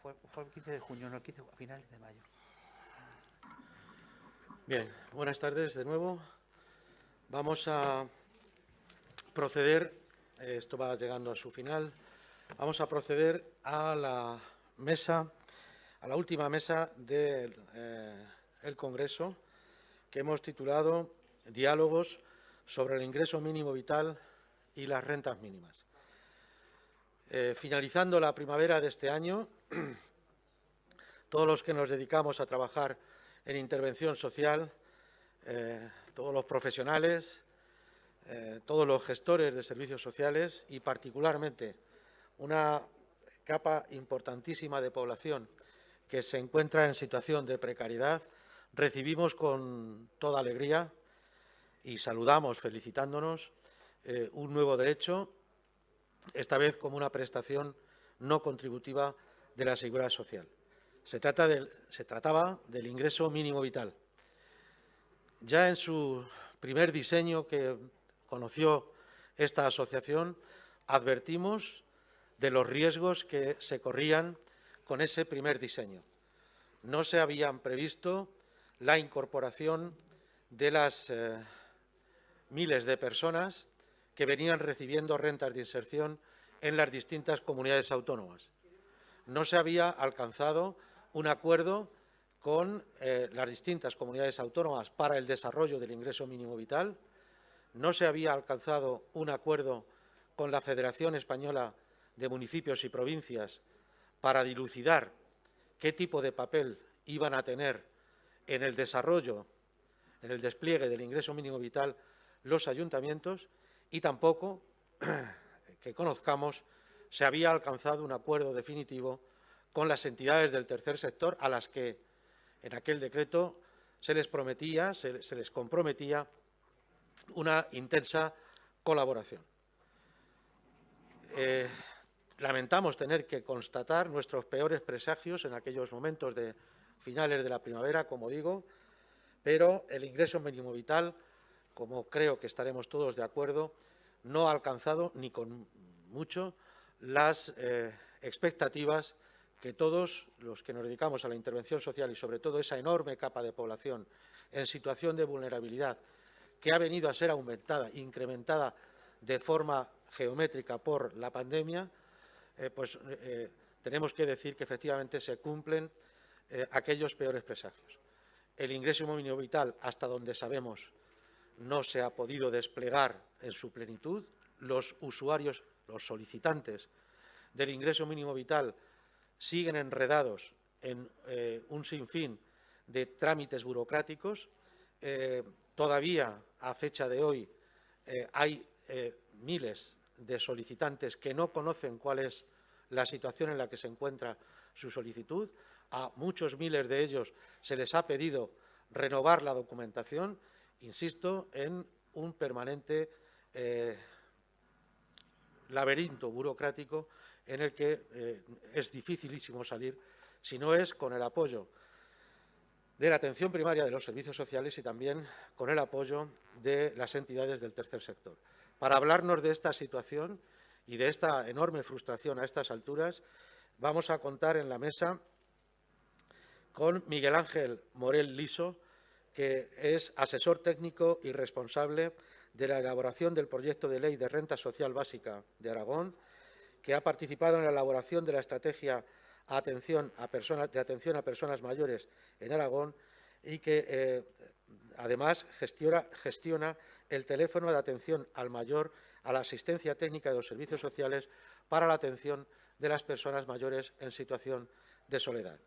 Fue el 15 de junio, no el 15, a finales de mayo. Bien, buenas tardes de nuevo. Vamos a proceder, esto va llegando a su final, vamos a proceder a la mesa, a la última mesa del Congreso, que hemos titulado Diálogos sobre el ingreso mínimo vital y las rentas mínimas. Finalizando la primavera de este año, todos los que nos dedicamos a trabajar en intervención social, todos los profesionales, todos los gestores de servicios sociales y particularmente una capa importantísima de población que se encuentra en situación de precariedad, recibimos con toda alegría y saludamos felicitándonos un nuevo derecho, esta vez como una prestación no contributiva de la Seguridad Social. Se trataba del ingreso mínimo vital. Ya en su primer diseño que conoció esta asociación, advertimos de los riesgos que se corrían con ese primer diseño. No se habían previsto la incorporación de las miles de personas que venían recibiendo rentas de inserción en las distintas comunidades autónomas. No se había alcanzado un acuerdo con las distintas comunidades autónomas para el desarrollo del ingreso mínimo vital. No se había alcanzado un acuerdo con la Federación Española de Municipios y Provincias para dilucidar qué tipo de papel iban a tener en el desarrollo, en el despliegue del ingreso mínimo vital los ayuntamientos, y tampoco, que conozcamos, se había alcanzado un acuerdo definitivo con las entidades del tercer sector a las que en aquel decreto se les prometía, se les comprometía una intensa colaboración. Lamentamos tener que constatar nuestros peores presagios en aquellos momentos de finales de la primavera, como digo, pero el ingreso mínimo vital, como creo que estaremos todos de acuerdo, no ha alcanzado ni con mucho las expectativas que todos los que nos dedicamos a la intervención social y sobre todo esa enorme capa de población en situación de vulnerabilidad que ha venido a ser aumentada, incrementada de forma geométrica por la pandemia, tenemos que decir que efectivamente se cumplen aquellos peores presagios. El ingreso mínimo vital, hasta donde sabemos, no se ha podido desplegar en su plenitud. Los usuarios, los solicitantes del ingreso mínimo vital siguen enredados en un sinfín de trámites burocráticos. Todavía, a fecha de hoy, hay miles de solicitantes que no conocen cuál es la situación en la que se encuentra su solicitud. A muchos miles de ellos se les ha pedido renovar la documentación, insisto, en un permanente laberinto burocrático en el que es dificilísimo salir, si no es con el apoyo de la atención primaria de los servicios sociales y también con el apoyo de las entidades del tercer sector. Para hablarnos de esta situación y de esta enorme frustración a estas alturas, vamos a contar en la mesa con Miguel Ángel Morel Liso, que es asesor técnico y responsable de la elaboración del proyecto de ley de renta social básica de Aragón, que ha participado en la elaboración de la estrategia de atención a personas mayores en Aragón y que además gestiona el teléfono de atención al mayor a la asistencia técnica de los servicios sociales para la atención de las personas mayores en situación de soledad.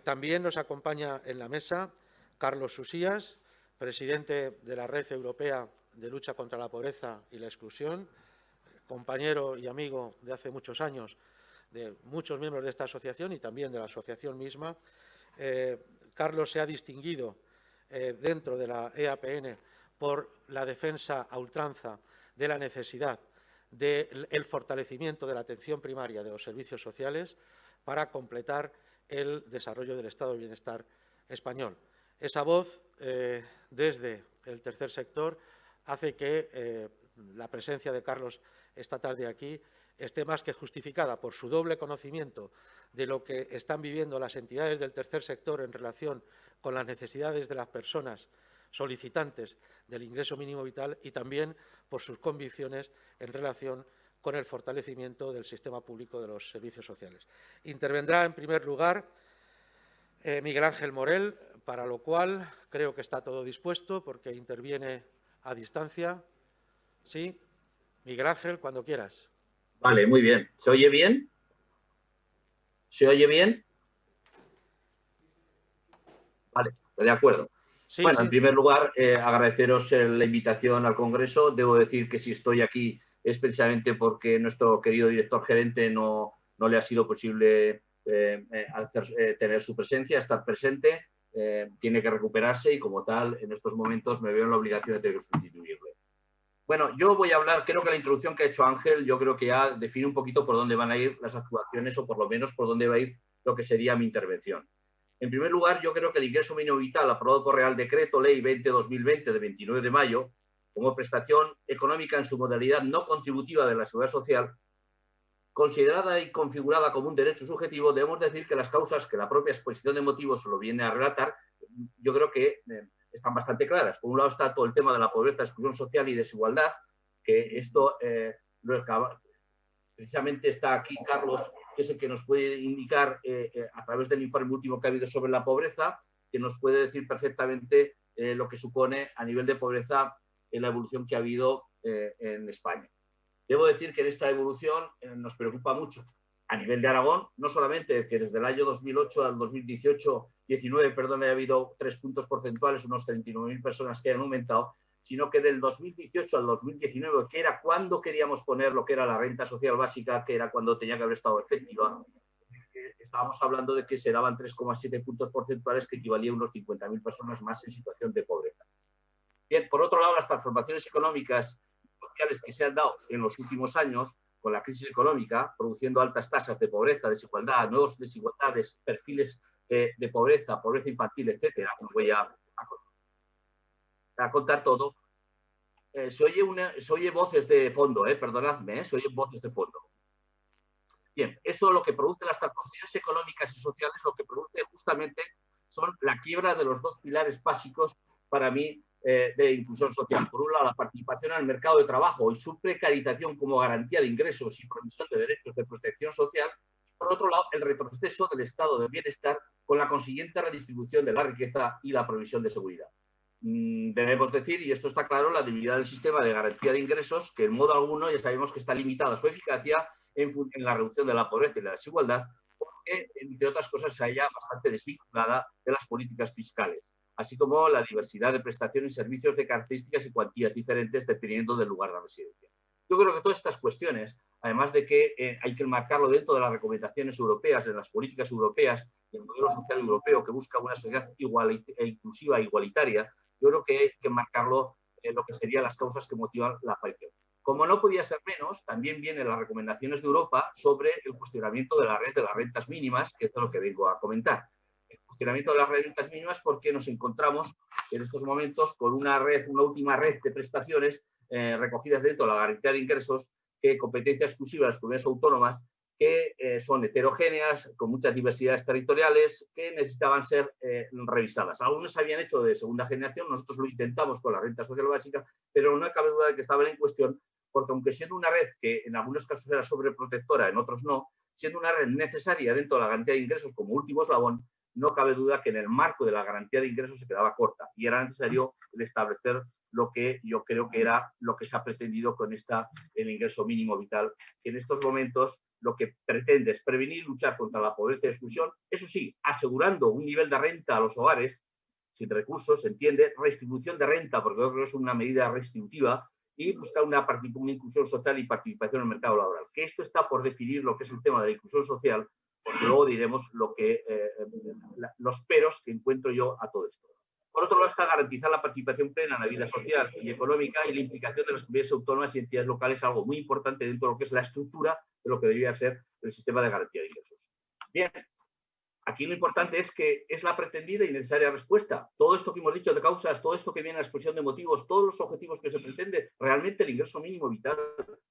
También nos acompaña en la mesa Carlos Susías, presidente de la Red Europea de Lucha contra la Pobreza y la Exclusión, compañero y amigo de hace muchos años de muchos miembros de esta asociación y también de la asociación misma. Carlos se ha distinguido dentro de la EAPN por la defensa a ultranza de la necesidad del fortalecimiento de la atención primaria de los servicios sociales para completar el desarrollo del estado de bienestar español. Esa voz desde el tercer sector hace que la presencia de Carlos esta tarde aquí esté más que justificada por su doble conocimiento de lo que están viviendo las entidades del tercer sector en relación con las necesidades de las personas solicitantes del ingreso mínimo vital y también por sus convicciones en relación con el fortalecimiento del sistema público de los servicios sociales. Intervendrá, en primer lugar, Miguel Ángel Morel, para lo cual creo que está todo dispuesto porque interviene a distancia. Sí, Miguel Ángel, cuando quieras. Vale, muy bien. ¿Se oye bien? ¿Se oye bien? Vale, de acuerdo. Sí, bueno, sí. En primer lugar, agradeceros la invitación al Congreso. Debo decir que si estoy aquí es precisamente porque nuestro querido director gerente no le ha sido posible tener su presencia, estar presente. Tiene que recuperarse y, como tal, en estos momentos me veo en la obligación de tener que sustituirle. Bueno, yo voy a hablar, creo que la introducción que ha hecho Ángel, yo creo que ya define un poquito por dónde van a ir las actuaciones o por lo menos por dónde va a ir lo que sería mi intervención. En primer lugar, yo creo que el ingreso mínimo vital aprobado por Real Decreto Ley 20-2020 de 29 de mayo, como prestación económica en su modalidad no contributiva de la Seguridad Social, considerada y configurada como un derecho subjetivo, debemos decir que las causas que la propia exposición de motivos lo viene a relatar, yo creo que están bastante claras. Por un lado está todo el tema de la pobreza, exclusión social y desigualdad, que esto precisamente está aquí Carlos, que es el que nos puede indicar a través del informe último que ha habido sobre la pobreza, que nos puede decir perfectamente lo que supone a nivel de pobreza la evolución que ha habido en España. Debo decir que en esta evolución nos preocupa mucho a nivel de Aragón, no solamente que desde el año 2008 al 2019, ha habido 3 puntos porcentuales, unos 39.000 personas que han aumentado, sino que del 2018 al 2019, que era cuando queríamos poner lo que era la renta social básica, que era cuando tenía que haber estado efectiva, estábamos hablando de que se daban 3,7 puntos porcentuales, que equivalía a unos 50.000 personas más en situación de pobreza. Bien, por otro lado, las transformaciones económicas y sociales que se han dado en los últimos años, con la crisis económica, produciendo altas tasas de pobreza, desigualdad, nuevas desigualdades, perfiles de pobreza, pobreza infantil, etcétera. No voy a contar todo. Se oye voces de fondo, perdonadme, se oyen voces de fondo. Bien, eso lo que produce las transformaciones económicas y sociales, lo que produce justamente son la quiebra de los dos pilares básicos para mí de inclusión social. Por un lado, la participación en el mercado de trabajo y su precarización como garantía de ingresos y provisión de derechos de protección social. Por otro lado, el retroceso del estado de bienestar con la consiguiente redistribución de la riqueza y la provisión de seguridad. Debemos decir, y esto está claro, la debilidad del sistema de garantía de ingresos, que en modo alguno ya sabemos que está limitada su eficacia en la reducción de la pobreza y la desigualdad, porque, entre otras cosas, se halla bastante desvinculada de las políticas fiscales, así como la diversidad de prestaciones y servicios de características y cuantías diferentes dependiendo del lugar de residencia. Yo creo que todas estas cuestiones, además de que hay que enmarcarlo dentro de las recomendaciones europeas, de las políticas europeas, y el modelo social europeo que busca una sociedad inclusiva e igualitaria, yo creo que hay que enmarcarlo en lo que serían las causas que motivan la aparición. Como no podía ser menos, también vienen las recomendaciones de Europa sobre el cuestionamiento de la red de las rentas mínimas, que es de lo que vengo a comentar. El cuestionamiento de las rentas mínimas porque nos encontramos en estos momentos con una última red de prestaciones recogidas dentro de la garantía de ingresos, que competencia exclusiva de las comunidades autónomas, que son heterogéneas, con muchas diversidades territoriales, que necesitaban ser revisadas. Algunos se habían hecho de segunda generación, nosotros lo intentamos con la renta social básica, pero no cabe duda de que estaban en cuestión, porque aunque siendo una red que en algunos casos era sobreprotectora, en otros no, siendo una red necesaria dentro de la garantía de ingresos como último eslabón, no cabe duda que en el marco de la garantía de ingresos se quedaba corta y era necesario establecer lo que yo creo que era lo que se ha pretendido con el ingreso mínimo vital, que en estos momentos lo que pretende es prevenir y luchar contra la pobreza y exclusión, eso sí, asegurando un nivel de renta a los hogares sin recursos, se entiende, redistribución de renta, porque yo creo que es una medida redistributiva, y buscar una inclusión social y participación en el mercado laboral. Que esto está por definir lo que es el tema de la inclusión social, porque luego diremos los peros que encuentro yo a todo esto. Por otro lado, está garantizar la participación plena en la vida social y económica y la implicación de las comunidades autónomas y entidades locales, algo muy importante dentro de lo que es la estructura de lo que debería ser el sistema de garantía de ingresos. Bien, aquí lo importante es que es la pretendida y necesaria respuesta. Todo esto que hemos dicho de causas, todo esto que viene a la exposición de motivos, todos los objetivos que se pretende, realmente el ingreso mínimo vital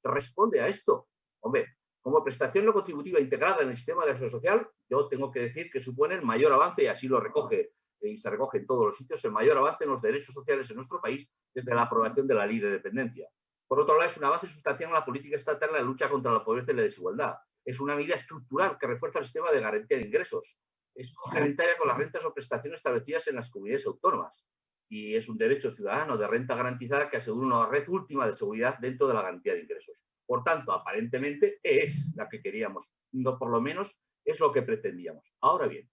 responde a esto. Hombre, como prestación no contributiva integrada en el sistema de la seguridad social, yo tengo que decir que supone el mayor avance, y así lo recoge, y se recoge en todos los sitios, el mayor avance en los derechos sociales en nuestro país desde la aprobación de la Ley de Dependencia. Por otro lado, es un avance sustancial en la política estatal en la lucha contra la pobreza y la desigualdad. Es una medida estructural que refuerza el sistema de garantía de ingresos. Es complementaria con las rentas o prestaciones establecidas en las comunidades autónomas. Y es un derecho ciudadano de renta garantizada que asegura una red última de seguridad dentro de la garantía de ingresos. Por tanto, aparentemente es la que queríamos, no, por lo menos es lo que pretendíamos. Ahora bien,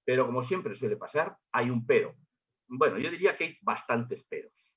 pero como siempre suele pasar, hay un pero. Bueno, yo diría que hay bastantes peros.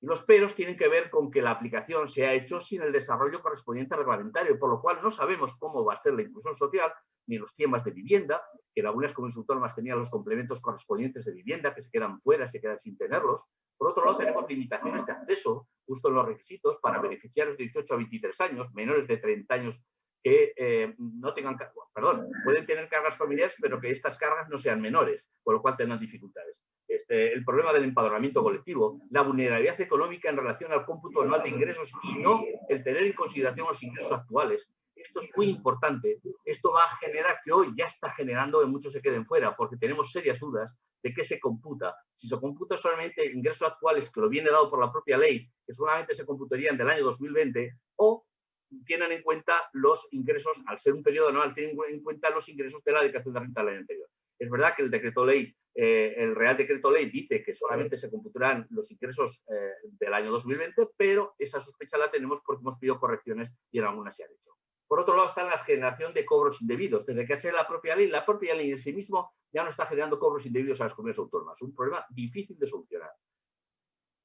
Y los peros tienen que ver con que la aplicación se ha hecho sin el desarrollo correspondiente reglamentario, por lo cual no sabemos cómo va a ser la inclusión social ni los temas de vivienda, que en algunas comunidades autónomas tenían los complementos correspondientes de vivienda, que se quedan fuera, se quedan sin tenerlos. Por otro lado, tenemos limitaciones de acceso, justo en los requisitos, para beneficiarios de 18 a 23 años, menores de 30 años, que no tengan, perdón, pueden tener cargas familiares, pero que estas cargas no sean menores, con lo cual tengan dificultades. El problema del empadronamiento colectivo, la vulnerabilidad económica en relación al cómputo anual de ingresos y no el tener en consideración los ingresos actuales. Esto es muy importante. Esto va a generar que hoy ya está generando que muchos se queden fuera, porque tenemos serias dudas de qué se computa. Si se computa solamente ingresos actuales, que lo viene dado por la propia ley, que solamente se computarían del año 2020, o tienen en cuenta los ingresos, al ser un periodo anual, tienen en cuenta los ingresos de la declaración de renta del año anterior. Es verdad que el decreto ley, el Real Decreto Ley dice que solamente se computarán los ingresos del año 2020, pero esa sospecha la tenemos porque hemos pedido correcciones y en algunas se han hecho. Por otro lado está la generación de cobros indebidos. Desde que hace la propia ley en sí mismo ya no está generando cobros indebidos a las comunidades autónomas. Un problema difícil de solucionar.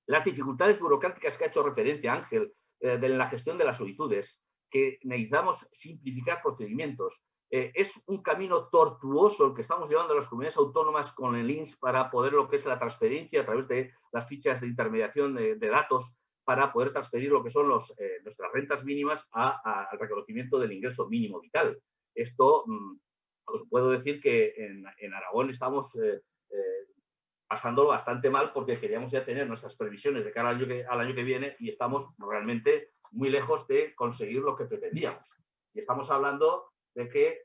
Las dificultades burocráticas que ha hecho referencia Ángel de la gestión de las solicitudes, que necesitamos simplificar procedimientos. Es un camino tortuoso el que estamos llevando a las comunidades autónomas con el INS para poder lo que es la transferencia a través de las fichas de intermediación de datos para poder transferir lo que son nuestras rentas mínimas al reconocimiento del ingreso mínimo vital. Esto, os puedo decir que en Aragón estamos pasándolo bastante mal porque queríamos ya tener nuestras previsiones de cara al año que viene y estamos realmente muy lejos de conseguir lo que pretendíamos. Y estamos hablando de que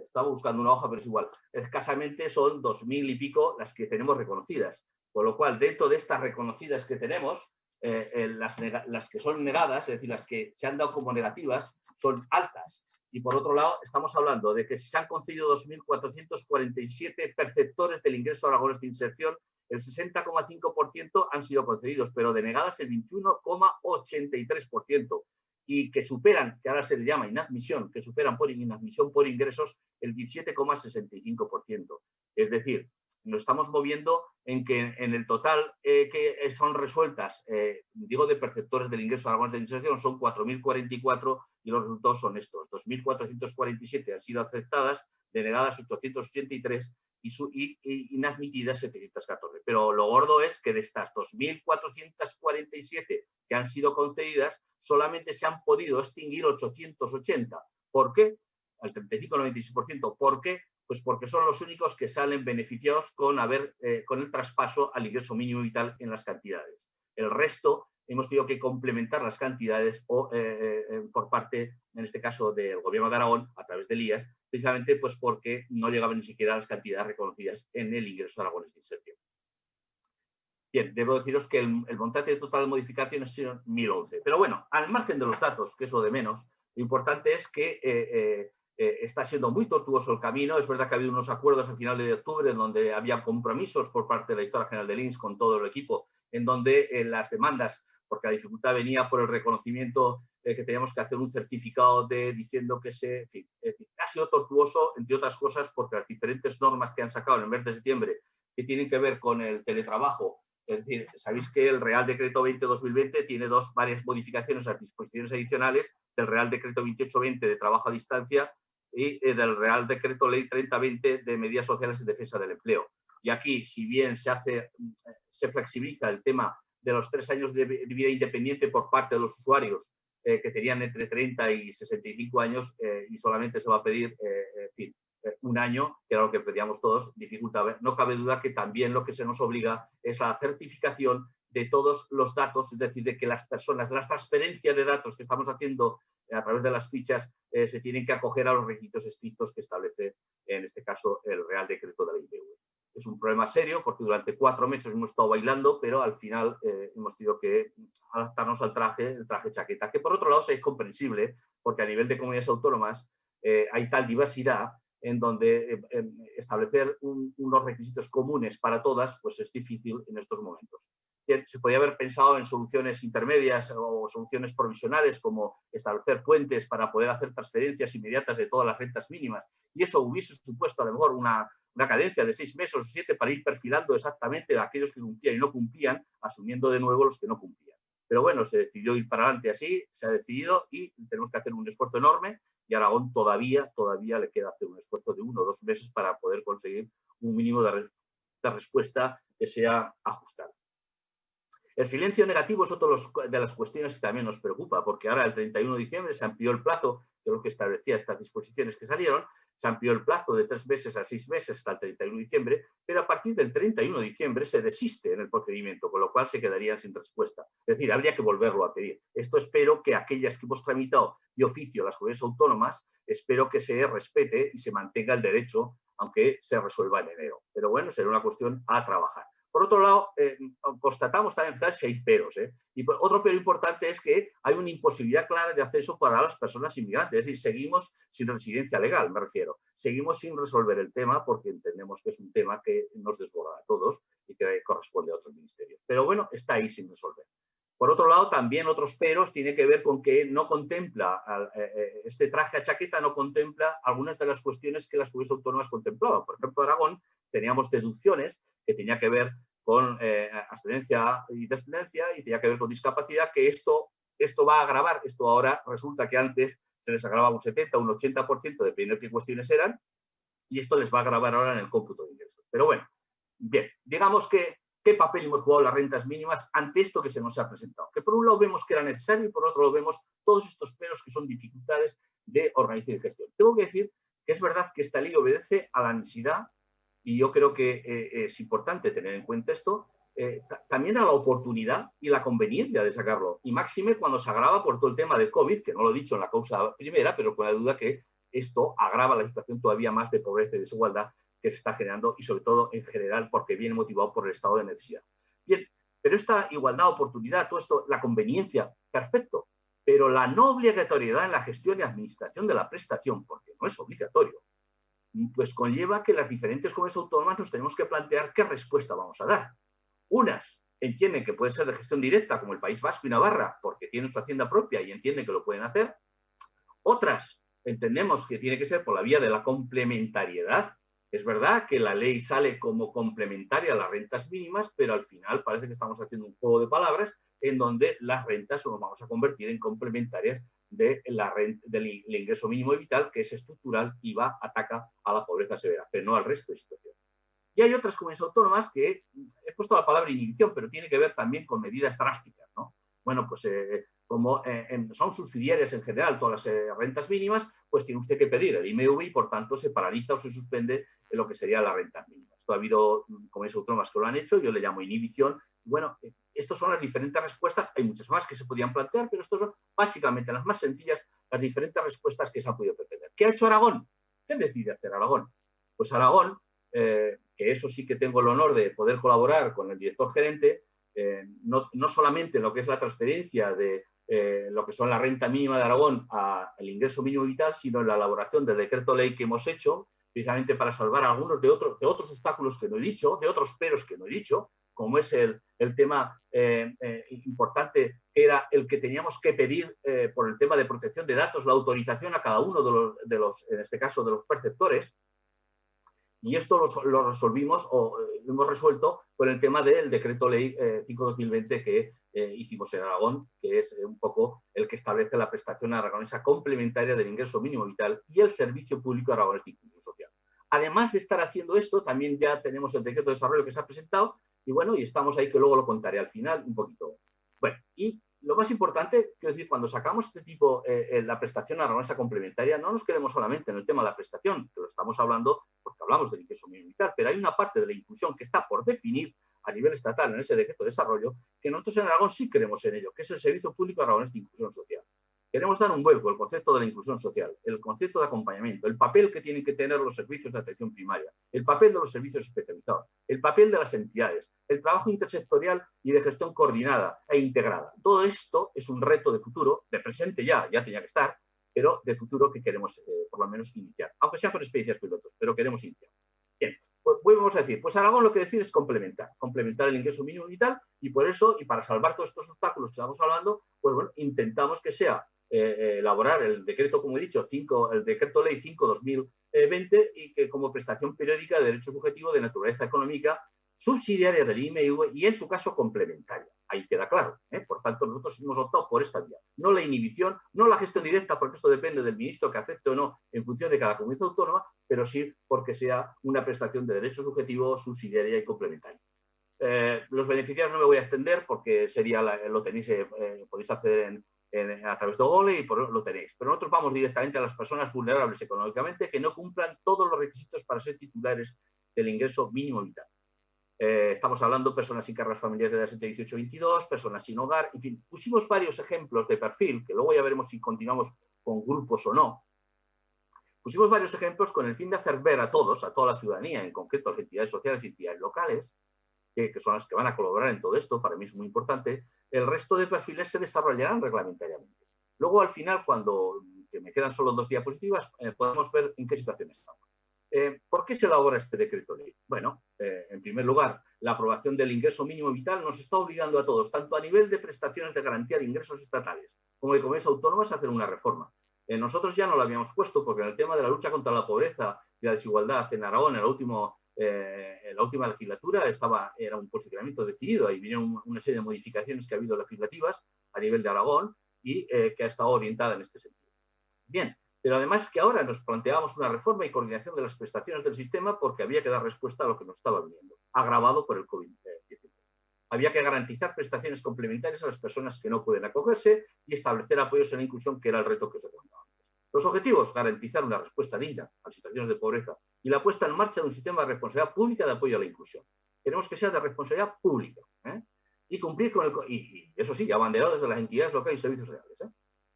estaba buscando una hoja, pero es igual. Escasamente son 2.000 y pico las que tenemos reconocidas. Con lo cual, dentro de estas reconocidas que tenemos, las que son negadas, es decir, las que se han dado como negativas, son altas. Y por otro lado, estamos hablando de que se han concedido 2.447 perceptores del ingreso a aragonés de inserción, el 60,5% han sido concedidos, pero denegadas el 21,83%. Y que superan, que ahora se le llama inadmisión, que superan por inadmisión por ingresos el 17,65%. Es decir, nos estamos moviendo en que en el total que son resueltas, digo de perceptores del ingreso a aragonés de inserción, son 4.044 y los resultados son estos. 2.447 han sido aceptadas, denegadas 883 y inadmitidas 714. Pero lo gordo es que de estas 2.447 que han sido concedidas, solamente se han podido extinguir 880. ¿Por qué? Al 35,96%. ¿Por qué? Pues porque son los únicos que salen beneficiados con el traspaso al ingreso mínimo vital en las cantidades. El resto hemos tenido que complementar las cantidades por parte, en este caso, del Gobierno de Aragón, a través del IAS, precisamente pues porque no llegaban ni siquiera a las cantidades reconocidas en el ingreso aragonés de inserción. Bien, debo deciros que el montante total de modificaciones ha sido 1.011. Pero bueno, al margen de los datos, que es lo de menos, lo importante es que está siendo muy tortuoso el camino. Es verdad que ha habido unos acuerdos al final de octubre en donde había compromisos por parte de la directora general del INS con todo el equipo, en donde las demandas, porque la dificultad venía por el reconocimiento que teníamos que hacer un certificado diciendo que en fin, ha sido tortuoso, entre otras cosas, porque las diferentes normas que han sacado en el mes de septiembre que tienen que ver con el teletrabajo. Es decir, sabéis que el Real Decreto 20-2020 tiene varias modificaciones a las disposiciones adicionales del Real Decreto 28-20 de trabajo a distancia y del Real Decreto Ley 30-20 de medidas sociales en defensa del empleo. Y aquí, si bien se flexibiliza el tema de los 3 años de vida independiente por parte de los usuarios que tenían entre 30 y 65 años y solamente se va a pedir, en fin, 1 año, que era lo que pedíamos todos, dificultaba. No cabe duda que también lo que se nos obliga es a la certificación de todos los datos, es decir, de que las personas, las transferencias de datos que estamos haciendo a través de las fichas, se tienen que acoger a los requisitos estrictos que establece, en este caso, el Real Decreto de la IPV. Es un problema serio porque durante 4 meses hemos estado bailando, pero al final hemos tenido que adaptarnos al el traje chaqueta, que por otro lado es comprensible porque a nivel de comunidades autónomas hay tal diversidad en donde establecer unos requisitos comunes para todas pues es difícil en estos momentos. Se podía haber pensado en soluciones intermedias o soluciones provisionales como establecer puentes para poder hacer transferencias inmediatas de todas las rentas mínimas y eso hubiese supuesto a lo mejor una cadencia de 6 meses o 7 para ir perfilando exactamente a aquellos que cumplían y no cumplían, asumiendo de nuevo los que no cumplían. Pero bueno, se decidió ir para adelante así, se ha decidido y tenemos que hacer un esfuerzo enorme y a Aragón todavía le queda hacer un esfuerzo de 1 o 2 meses para poder conseguir un mínimo de respuesta que sea ajustada. El silencio negativo es otra de las cuestiones que también nos preocupa, porque ahora el 31 de diciembre se amplió el plazo, que es lo que establecía estas disposiciones que salieron, se amplió el plazo de 3 meses a 6 meses hasta el 31 de diciembre, pero a partir del 31 de diciembre se desiste en el procedimiento, con lo cual se quedarían sin respuesta. Es decir, habría que volverlo a pedir. Esto espero que aquellas que hemos tramitado de oficio las comunidades autónomas, espero que se respete y se mantenga el derecho, aunque se resuelva en enero. Pero bueno, será una cuestión a trabajar. Por otro lado, constatamos también que hay peros. Y otro pero importante es que hay una imposibilidad clara de acceso para las personas inmigrantes. Es decir, seguimos sin residencia legal, me refiero. Seguimos sin resolver el tema porque entendemos que es un tema que nos desborda a todos y que corresponde a otros ministerios. Pero bueno, está ahí sin resolver. Por otro lado, también otros peros tiene que ver con que no contempla, este traje a chaqueta no contempla algunas de las cuestiones que las comunidades autónomas contemplaban. Por ejemplo, Aragón teníamos deducciones que tenía que ver con ascendencia y descendencia y tenía que ver con discapacidad, que esto va a agravar. Esto ahora resulta que antes se les agravaba un 70, un 80%, dependiendo de qué cuestiones eran, y esto les va a agravar ahora en el cómputo de ingresos. Pero bueno, bien, digamos que ¿qué papel hemos jugado las rentas mínimas ante esto que se nos ha presentado? Que por un lado vemos que era necesario y por otro lado vemos todos estos peros que son dificultades de organización y gestión. Tengo que decir que es verdad que esta ley obedece a la necesidad y yo creo que es importante tener en cuenta esto, también a la oportunidad y la conveniencia de sacarlo. Y máxime cuando se agrava por todo el tema del COVID, que no lo he dicho en la causa primera, pero con la duda que esto agrava la situación todavía más de pobreza y desigualdad que se está generando y sobre todo en general porque viene motivado por el estado de necesidad. Bien, pero esta igualdad, oportunidad, todo esto, la conveniencia, perfecto, pero la no obligatoriedad en la gestión y administración de la prestación, porque no es obligatorio, pues conlleva que las diferentes comunidades autónomas nos tenemos que plantear qué respuesta vamos a dar. Unas entienden que puede ser de gestión directa, como el País Vasco y Navarra, porque tienen su hacienda propia y entienden que lo pueden hacer. Otras entendemos que tiene que ser por la vía de la complementariedad. Es verdad que la ley sale como complementaria a las rentas mínimas, pero al final parece que estamos haciendo un juego de palabras en donde las rentas nos vamos a convertir en complementarias del ingreso mínimo vital, que es estructural y ataca a la pobreza severa, pero no al resto de situaciones. Y hay otras comunidades autónomas que, he puesto la palabra inhibición, pero tiene que ver también con medidas drásticas, ¿no? Bueno, pues como son subsidiarias en general todas las rentas mínimas, pues tiene usted que pedir el IMV y por tanto se paraliza o se suspende en lo que sería la renta mínima. Esto ha habido comunidades autónomas que lo han hecho, yo le llamo inhibición. Bueno, estas son las diferentes respuestas, hay muchas más que se podían plantear, pero estas son básicamente las más sencillas, las diferentes respuestas que se han podido pretender. ¿Qué ha hecho Aragón? ¿Qué decide hacer Aragón? Pues Aragón, que eso sí que tengo el honor de poder colaborar con el director gerente, no solamente en lo que es la transferencia de lo que son la renta mínima de Aragón al ingreso mínimo vital, sino en la elaboración del decreto ley que hemos hecho, precisamente para salvar algunos de otros obstáculos que no he dicho, de otros peros que no he dicho, como es el tema importante, que era el que teníamos que pedir por el tema de protección de datos, la autorización a cada uno de los en este caso, de los perceptores. Y esto lo resolvimos o lo hemos resuelto con el tema del decreto ley 5/2020 que hicimos en Aragón, que es un poco el que establece la prestación aragonesa complementaria del ingreso mínimo vital y el servicio público aragonés de inclusión social. Además de estar haciendo esto, también ya tenemos el decreto de desarrollo que se ha presentado y bueno, y estamos ahí que luego lo contaré al final un poquito. Bueno, y lo más importante, quiero decir, cuando sacamos este tipo, la prestación aragonesa complementaria, no nos quedemos solamente en el tema de la prestación, que lo estamos hablando porque hablamos del ingreso mínimo vital, pero hay una parte de la inclusión que está por definir a nivel estatal en ese decreto de desarrollo, que nosotros en Aragón sí creemos en ello, que es el Servicio Público Aragonés de Inclusión Social. Queremos dar un vuelco al concepto de la inclusión social, el concepto de acompañamiento, el papel que tienen que tener los servicios de atención primaria, el papel de los servicios especializados, el papel de las entidades, el trabajo intersectorial y de gestión coordinada e integrada. Todo esto es un reto de futuro, de presente ya tenía que estar, pero de futuro que queremos por lo menos iniciar, aunque sea con experiencias pilotos, pero queremos iniciar. Bien, pues vamos a decir, pues Aragón lo que decide es complementar el ingreso mínimo vital y por eso, y para salvar todos estos obstáculos que estamos hablando, pues bueno, intentamos que sea elaborar el decreto, como he dicho, el decreto ley 5/2020 y que como prestación periódica de derecho subjetivo de naturaleza económica subsidiaria del IMV y en su caso complementaria. Ahí queda claro. Por tanto, nosotros hemos optado por esta vía. No la inhibición, no la gestión directa, porque esto depende del ministro que acepte o no en función de cada comunidad autónoma, pero sí porque sea una prestación de derecho subjetivo, subsidiaria y complementaria. Los beneficiarios no me voy a extender porque sería lo tenéis, podéis hacer a través de Google y lo tenéis. Pero nosotros vamos directamente a las personas vulnerables económicamente que no cumplan todos los requisitos para ser titulares del ingreso mínimo vital. Estamos hablando de personas sin cargas familiares de edad 18-22, personas sin hogar, en fin, pusimos varios ejemplos de perfil, que luego ya veremos si continuamos con grupos o no. Pusimos varios ejemplos con el fin de hacer ver a todos, a toda la ciudadanía, en concreto a las entidades sociales y entidades locales, que son las que van a colaborar en todo esto, para mí es muy importante, el resto de perfiles se desarrollarán reglamentariamente. Luego, al final, que me quedan solo 2 diapositivas, podemos ver en qué situación estamos. ¿Por qué se elabora este decreto ley? Bueno, en primer lugar, la aprobación del ingreso mínimo vital nos está obligando a todos, tanto a nivel de prestaciones de garantía de ingresos estatales como de comunidades autónomas, a hacer una reforma. Nosotros ya no la habíamos puesto porque en el tema de la lucha contra la pobreza y la desigualdad en Aragón, en la última legislatura era un posicionamiento decidido. Ahí vinieron una serie de modificaciones que ha habido legislativas a nivel de Aragón y que ha estado orientada en este sentido. Bien, pero además que ahora nos planteábamos una reforma y coordinación de las prestaciones del sistema porque había que dar respuesta a lo que nos estaba viniendo, agravado por el COVID-19. Había que garantizar prestaciones complementarias a las personas que no pueden acogerse y establecer apoyos en la inclusión, que era el reto que os he contado antes. Los objetivos: garantizar una respuesta digna a situaciones de pobreza y la puesta en marcha de un sistema de responsabilidad pública de apoyo a la inclusión. Queremos que sea de responsabilidad pública y cumplir con y eso sí, abanderado desde las entidades locales y servicios sociales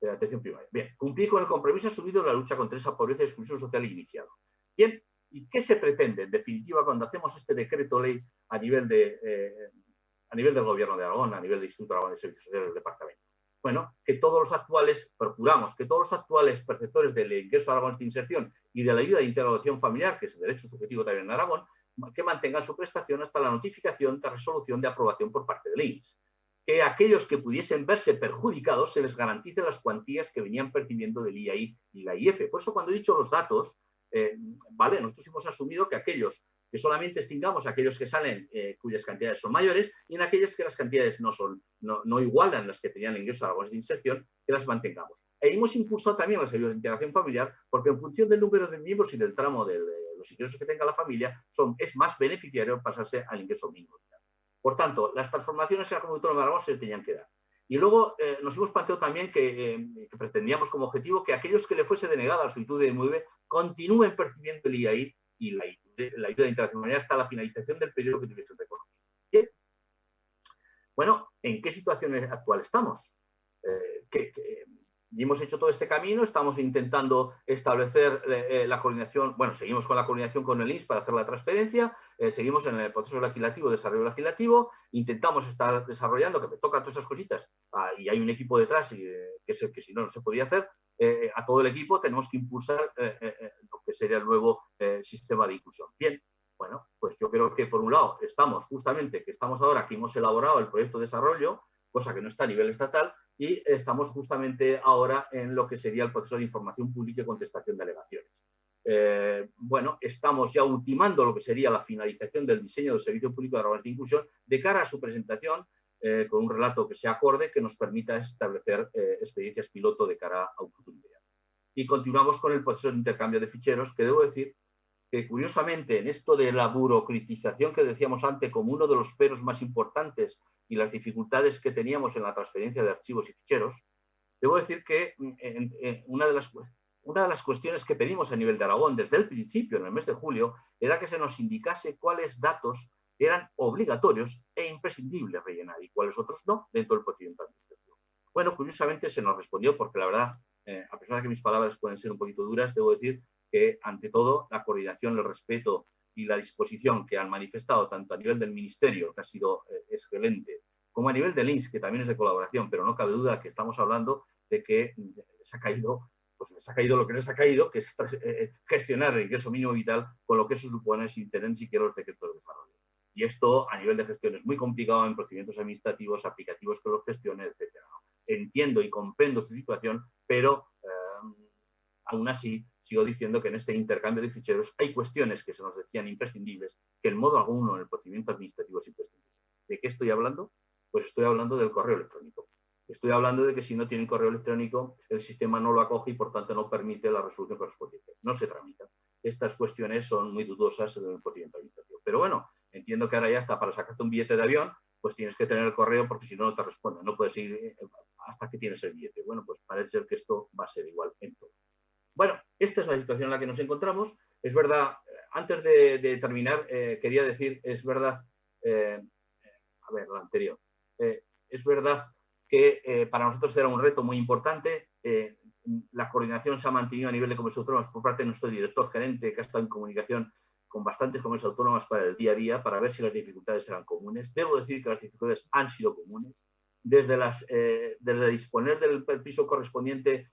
de atención primaria. Bien, cumplir con el compromiso asumido en la lucha contra esa pobreza y exclusión social iniciado. Bien, ¿y qué se pretende en definitiva cuando hacemos este decreto ley a nivel del Gobierno de Aragón, a nivel del Instituto de Aragón de Servicios Sociales del Departamento? Bueno, que todos los actuales, procuramos que todos los actuales perceptores del ingreso a Aragón de inserción y de la ayuda de integración familiar, que es el derecho subjetivo también en Aragón, que mantengan su prestación hasta la notificación de resolución de aprobación por parte del INS. Que aquellos que pudiesen verse perjudicados se les garanticen las cuantías que venían percibiendo del IAI y la IF. Por eso, cuando he dicho los datos, vale, nosotros hemos asumido que que solamente extingamos aquellos que salen cuyas cantidades son mayores y en aquellas que las cantidades no igualan las que tenían el ingreso a Aragón de inserción, que las mantengamos. Hemos impulsado también las ayudas de integración familiar porque en función del número de miembros y del tramo de los ingresos que tenga la familia, es más beneficiario pasarse al ingreso mínimo. Por tanto, las transformaciones en la Comunidad Autónoma de Aragón se tenían que dar. Y luego nos hemos planteado también que pretendíamos como objetivo que aquellos que le fuese denegada la solicitud de IMV continúen percibiendo el IAI y la ayuda de integración familiar hasta la finalización del periodo que tuviese reconocido. Bien. Bueno, ¿en qué situación actual estamos? Y hemos hecho todo este camino, estamos intentando establecer la coordinación, bueno, seguimos con la coordinación con el INS para hacer la transferencia, seguimos en el proceso legislativo, desarrollo legislativo, intentamos estar desarrollando, que me tocan todas esas cositas, y hay un equipo detrás que es el que si no se podía hacer, a todo el equipo tenemos que impulsar lo que sería el nuevo sistema de inclusión. Bien, bueno, pues yo creo que por un lado estamos ahora que hemos elaborado el proyecto de desarrollo, cosa que no está a nivel estatal, y estamos justamente ahora en lo que sería el proceso de información pública y contestación de alegaciones. Bueno, estamos ya ultimando lo que sería la finalización del diseño del Servicio Público de Aragón de Inclusión de cara a su presentación con un relato que sea acorde, que nos permita establecer experiencias piloto de cara a un futuro inmediato. Y continuamos con el proceso de intercambio de ficheros, que debo decir que curiosamente en esto de la burocratización que decíamos antes como uno de los peros más importantes y las dificultades que teníamos en la transferencia de archivos y ficheros, debo decir que una de las cuestiones que pedimos a nivel de Aragón desde el principio, en el mes de julio, era que se nos indicase cuáles datos eran obligatorios e imprescindibles rellenar y cuáles otros no dentro del procedimiento administrativo. Bueno, curiosamente se nos respondió porque la verdad, a pesar de que mis palabras pueden ser un poquito duras, debo decir que ante todo la coordinación, el respeto y la disposición que han manifestado tanto a nivel del Ministerio, que ha sido excelente, como a nivel del INS, que también es de colaboración, pero no cabe duda que estamos hablando de que les ha caído lo que les ha caído, que es gestionar el ingreso mínimo vital, con lo que eso supone sin tener ni siquiera los decretos de desarrollo. Y esto a nivel de gestión es muy complicado en procedimientos administrativos, aplicativos que los gestionen, etcétera. Entiendo y comprendo su situación, pero aún así sigo diciendo que en este intercambio de ficheros hay cuestiones que se nos decían imprescindibles, que en modo alguno en el procedimiento administrativo es imprescindible. ¿De qué estoy hablando? Pues estoy hablando del correo electrónico. Estoy hablando de que si no tienen correo electrónico, el sistema no lo acoge y por tanto no permite la resolución correspondiente. No se tramita. Estas cuestiones son muy dudosas en el procedimiento administrativo. Pero bueno, entiendo que ahora ya está para sacarte un billete de avión, pues tienes que tener el correo porque si no, no te responden. No puedes ir hasta que tienes el billete. Bueno, pues parece ser que esto va a ser igual en todo. Bueno, esta es la situación en la que nos encontramos. Es verdad, antes de terminar, quería decir, es verdad, a ver, lo anterior, es verdad que para nosotros era un reto muy importante. La coordinación se ha mantenido a nivel de comunidades autónomas por parte de nuestro director gerente, que ha estado en comunicación con bastantes comunidades autónomas para el día a día, para ver si las dificultades eran comunes. Debo decir que las dificultades han sido comunes. Desde disponer del piso correspondiente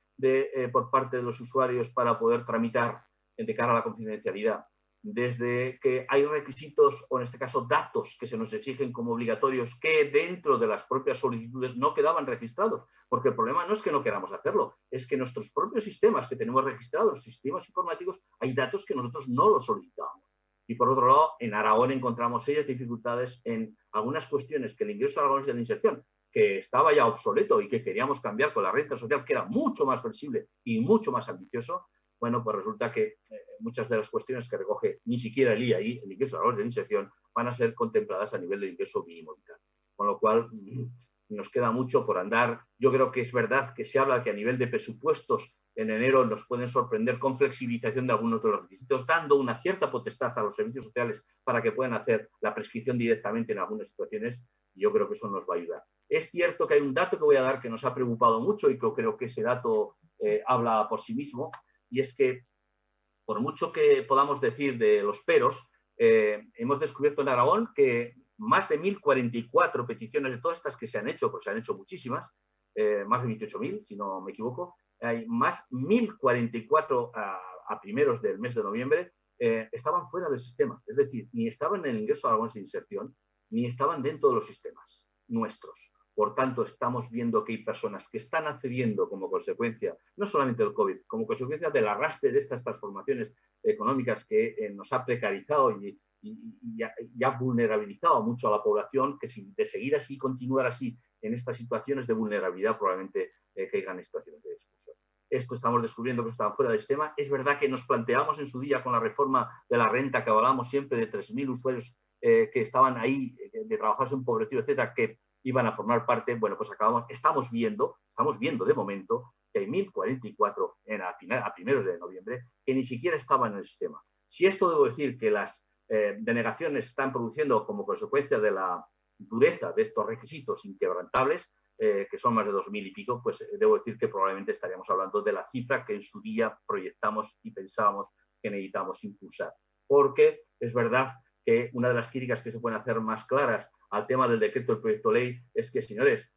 por parte de los usuarios para poder tramitar de cara a la confidencialidad, desde que hay requisitos o en este caso datos que se nos exigen como obligatorios que dentro de las propias solicitudes no quedaban registrados, porque el problema no es que no queramos hacerlo, es que nuestros propios sistemas que tenemos registrados, los sistemas informáticos, hay datos que nosotros no los solicitábamos. Y por otro lado, en Aragón encontramos serias dificultades en algunas cuestiones que el ingreso a Aragón es de la inserción, que estaba ya obsoleto y que queríamos cambiar con la renta social, que era mucho más flexible y mucho más ambicioso. Bueno, pues resulta que muchas de las cuestiones que recoge ni siquiera el IAI, el ingreso a la de inserción, van a ser contempladas a nivel de ingreso mínimo vital. Con lo cual, nos queda mucho por andar. Yo creo que es verdad que se habla que a nivel de presupuestos en enero nos pueden sorprender con flexibilización de algunos de los requisitos, dando una cierta potestad a los servicios sociales para que puedan hacer la prescripción directamente en algunas situaciones. Y yo creo que eso nos va a ayudar. Es cierto que hay un dato que voy a dar que nos ha preocupado mucho y que creo que ese dato habla por sí mismo, y es que, por mucho que podamos decir de los peros, hemos descubierto en Aragón que más de 1.044 peticiones de todas estas que se han hecho, pues se han hecho muchísimas, más de 28.000, si no me equivoco, hay más 1.044 a primeros del mes de noviembre, estaban fuera del sistema. Es decir, ni estaban en el ingreso a Aragón de inserción, ni estaban dentro de los sistemas nuestros. Por tanto, estamos viendo que hay personas que están accediendo como consecuencia, no solamente del COVID, como consecuencia del arrastre de estas transformaciones económicas que nos ha precarizado y ha vulnerabilizado mucho a la población, que si de seguir así, continuar así en estas situaciones de vulnerabilidad, probablemente caigan en situaciones de exclusión. Esto estamos descubriendo que estaban fuera del sistema. Es verdad que nos planteamos en su día con la reforma de la renta, que hablamos siempre de 3.000 usuarios que estaban ahí, de trabajadores empobrecidos, etcétera, que iban a formar parte. Bueno, pues estamos viendo de momento que hay 1.044 a primeros de noviembre que ni siquiera estaban en el sistema. Si esto debo decir que las denegaciones están produciendo como consecuencia de la dureza de estos requisitos inquebrantables, que son más de 2.000 y pico, pues debo decir que probablemente estaríamos hablando de la cifra que en su día proyectamos y pensábamos que necesitamos impulsar. Porque es verdad que una de las críticas que se pueden hacer más claras al tema del decreto del proyecto de ley es que, señores,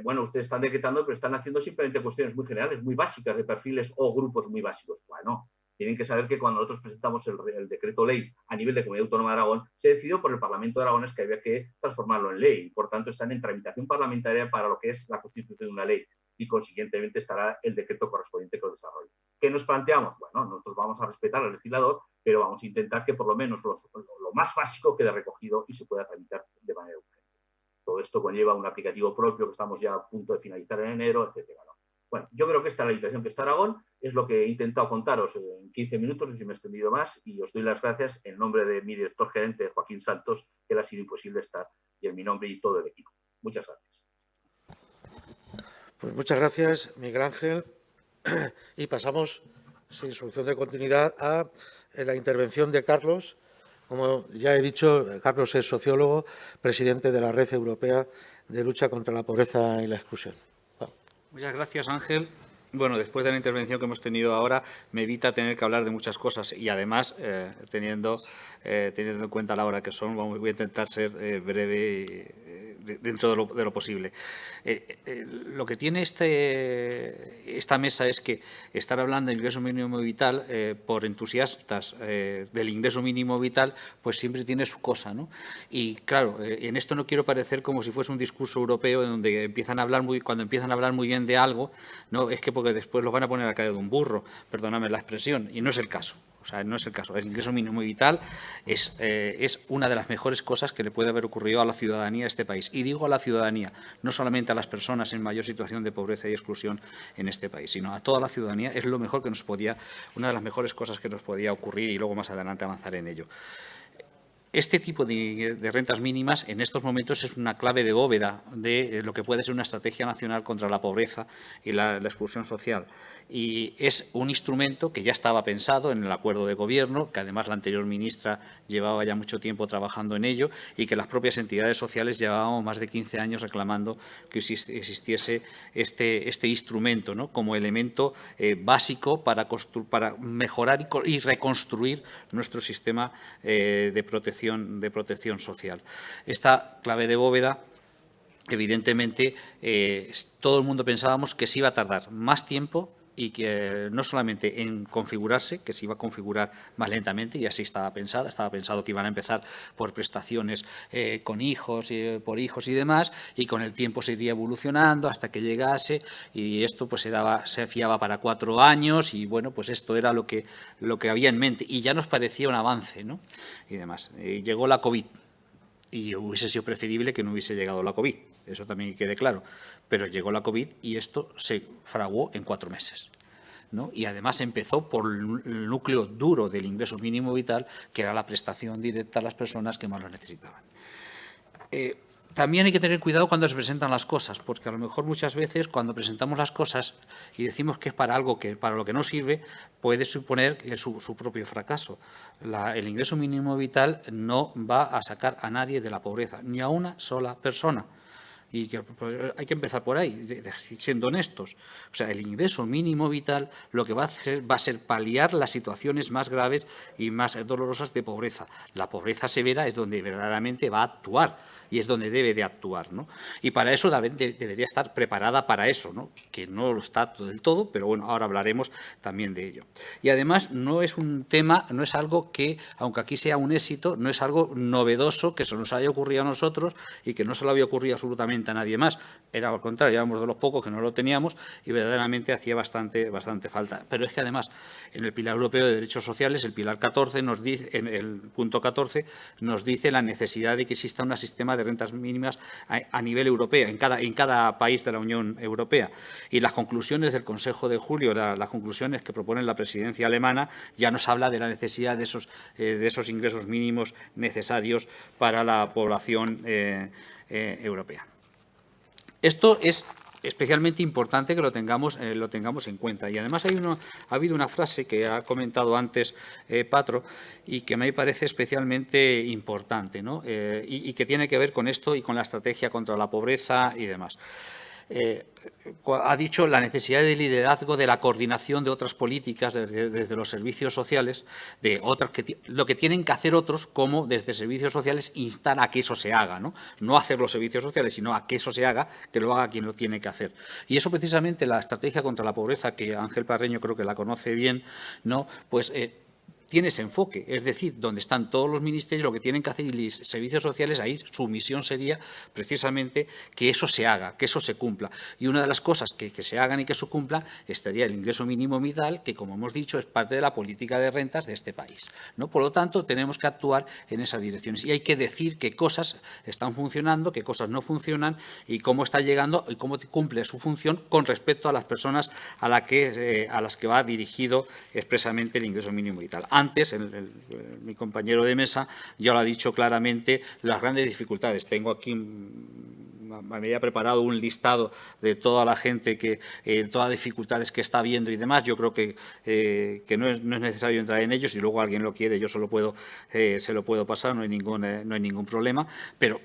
bueno, ustedes están decretando, pero están haciendo simplemente cuestiones muy generales, muy básicas de perfiles o grupos muy básicos. Bueno, tienen que saber que cuando nosotros presentamos el decreto ley a nivel de Comunidad Autónoma de Aragón, se decidió por el Parlamento de Aragón que había que transformarlo en ley y, por tanto, están en tramitación parlamentaria para lo que es la constitución de una ley y, consiguientemente, estará el decreto correspondiente que lo desarrolle. ¿Qué nos planteamos? Bueno, nosotros vamos a respetar al legislador, pero vamos a intentar que por lo menos lo más básico quede recogido y se pueda tramitar de manera urgente. Todo esto conlleva un aplicativo propio que estamos ya a punto de finalizar en enero, etcétera. Bueno, yo creo que esta es la situación que está Aragón, es lo que he intentado contaros en 15 minutos, no sé si me he extendido más, y os doy las gracias en nombre de mi director gerente, Joaquín Santos, que le ha sido imposible estar, y en mi nombre y todo el equipo. Muchas gracias. Pues muchas gracias, Miguel Ángel. Y pasamos, sin solución de continuidad, a la intervención de Carlos. Como ya he dicho, Carlos es sociólogo, presidente de la Red Europea de Lucha contra la Pobreza y la Exclusión. Muchas gracias, Ángel. Bueno, después de la intervención que hemos tenido ahora, me evita tener que hablar de muchas cosas y, además, teniendo en cuenta la hora que son, voy a intentar ser breve dentro de lo posible. Lo que tiene esta mesa es que estar hablando de ingreso mínimo vital por entusiastas del ingreso mínimo vital, pues siempre tiene su cosa, ¿no? Y, claro, en esto no quiero parecer como si fuese un discurso europeo en donde cuando empiezan a hablar muy bien de algo, no, es que porque después los van a poner a caer de un burro, perdóname la expresión, y no es el caso. O sea, no es el caso. El ingreso mínimo vital es una de las mejores cosas que le puede haber ocurrido a la ciudadanía de este país. Y digo a la ciudadanía, no solamente a las personas en mayor situación de pobreza y exclusión en este país, sino a toda la ciudadanía. Es lo mejor que una de las mejores cosas que nos podía ocurrir, y luego más adelante avanzar en ello. Este tipo de rentas mínimas en estos momentos es una clave de bóveda de lo que puede ser una estrategia nacional contra la pobreza y la exclusión social. Y es un instrumento que ya estaba pensado en el acuerdo de gobierno, que además la anterior ministra llevaba ya mucho tiempo trabajando en ello y que las propias entidades sociales llevábamos más de 15 años reclamando que existiese este instrumento, ¿no?, como elemento básico para mejorar y reconstruir nuestro sistema de protección social. Esta clave de bóveda, evidentemente, todo el mundo pensábamos que se iba a tardar más tiempo y que no solamente en configurarse, que se iba a configurar más lentamente, y así estaba pensado que iban a empezar por prestaciones con hijos, por hijos y demás, y con el tiempo se iría evolucionando hasta que llegase, y esto pues se fiaba para 4 años, y bueno, pues esto era lo que había en mente, y ya nos parecía un avance, ¿no?, y demás. Llegó la COVID, y hubiese sido preferible que no hubiese llegado la COVID, eso también quede claro, pero llegó la COVID y esto se fraguó en 4 meses, ¿no? Y además empezó por el núcleo duro del ingreso mínimo vital, que era la prestación directa a las personas que más lo necesitaban. También hay que tener cuidado cuando se presentan las cosas, porque a lo mejor muchas veces cuando presentamos las cosas y decimos que es para algo que para lo que no sirve, puede suponer su propio fracaso. El ingreso mínimo vital no va a sacar a nadie de la pobreza, ni a una sola persona. Y que, pues, hay que empezar por ahí, siendo honestos. O sea, el ingreso mínimo vital lo que va a ser paliar las situaciones más graves y más dolorosas de pobreza. La pobreza severa es donde verdaderamente va a actuar y es donde debe de actuar, ¿no? Y para eso debería estar preparada para eso, ¿no?, que no lo está del todo, pero bueno, ahora hablaremos también de ello. Y además no es un tema, no es algo que, aunque aquí sea un éxito, no es algo novedoso que se nos haya ocurrido a nosotros y que no se le había ocurrido absolutamente a nadie más. Era al contrario, éramos de los pocos que no lo teníamos y verdaderamente hacía bastante falta. Pero es que además, en el Pilar Europeo de Derechos Sociales, el Pilar 14 nos dice, en el punto 14, nos dice la necesidad de que exista un sistema de rentas mínimas a nivel europeo, en cada país de la Unión Europea. Y las conclusiones del Consejo de julio, las conclusiones que propone la presidencia alemana, ya nos habla de la necesidad de esos ingresos mínimos necesarios para la población europea. Esto es especialmente importante que lo tengamos en cuenta. Y además ha habido una frase que ha comentado antes Patro y que me parece especialmente importante, ¿no?, y que tiene que ver con esto y con la estrategia contra la pobreza y demás. Ha dicho la necesidad de liderazgo, de la coordinación de otras políticas desde los servicios sociales, de otras lo que tienen que hacer otros, como desde servicios sociales instar a que eso se haga, no hacer los servicios sociales, sino a que eso se haga, que lo haga quien lo tiene que hacer. Y eso precisamente la estrategia contra la pobreza, que Ángel Parreño creo que la conoce bien, ¿no?, pues tiene ese enfoque, es decir, donde están todos los ministerios, lo que tienen que hacer, y los servicios sociales, ahí su misión sería precisamente que eso se haga, que eso se cumpla. Y una de las cosas que se hagan y que se cumplan estaría el ingreso mínimo vital, que, como hemos dicho, es parte de la política de rentas de este país, ¿no? Por lo tanto, tenemos que actuar en esas direcciones y hay que decir qué cosas están funcionando, qué cosas no funcionan y cómo está llegando y cómo cumple su función con respecto a las personas a las que va dirigido expresamente el ingreso mínimo vital. Antes, mi compañero de mesa ya lo ha dicho claramente, las grandes dificultades. Tengo aquí me había preparado un listado de toda la gente, todas las dificultades que está viendo y demás. Yo creo que no es necesario entrar en ellos. Si luego alguien lo quiere, yo se lo puedo pasar, no hay ningún problema. Pero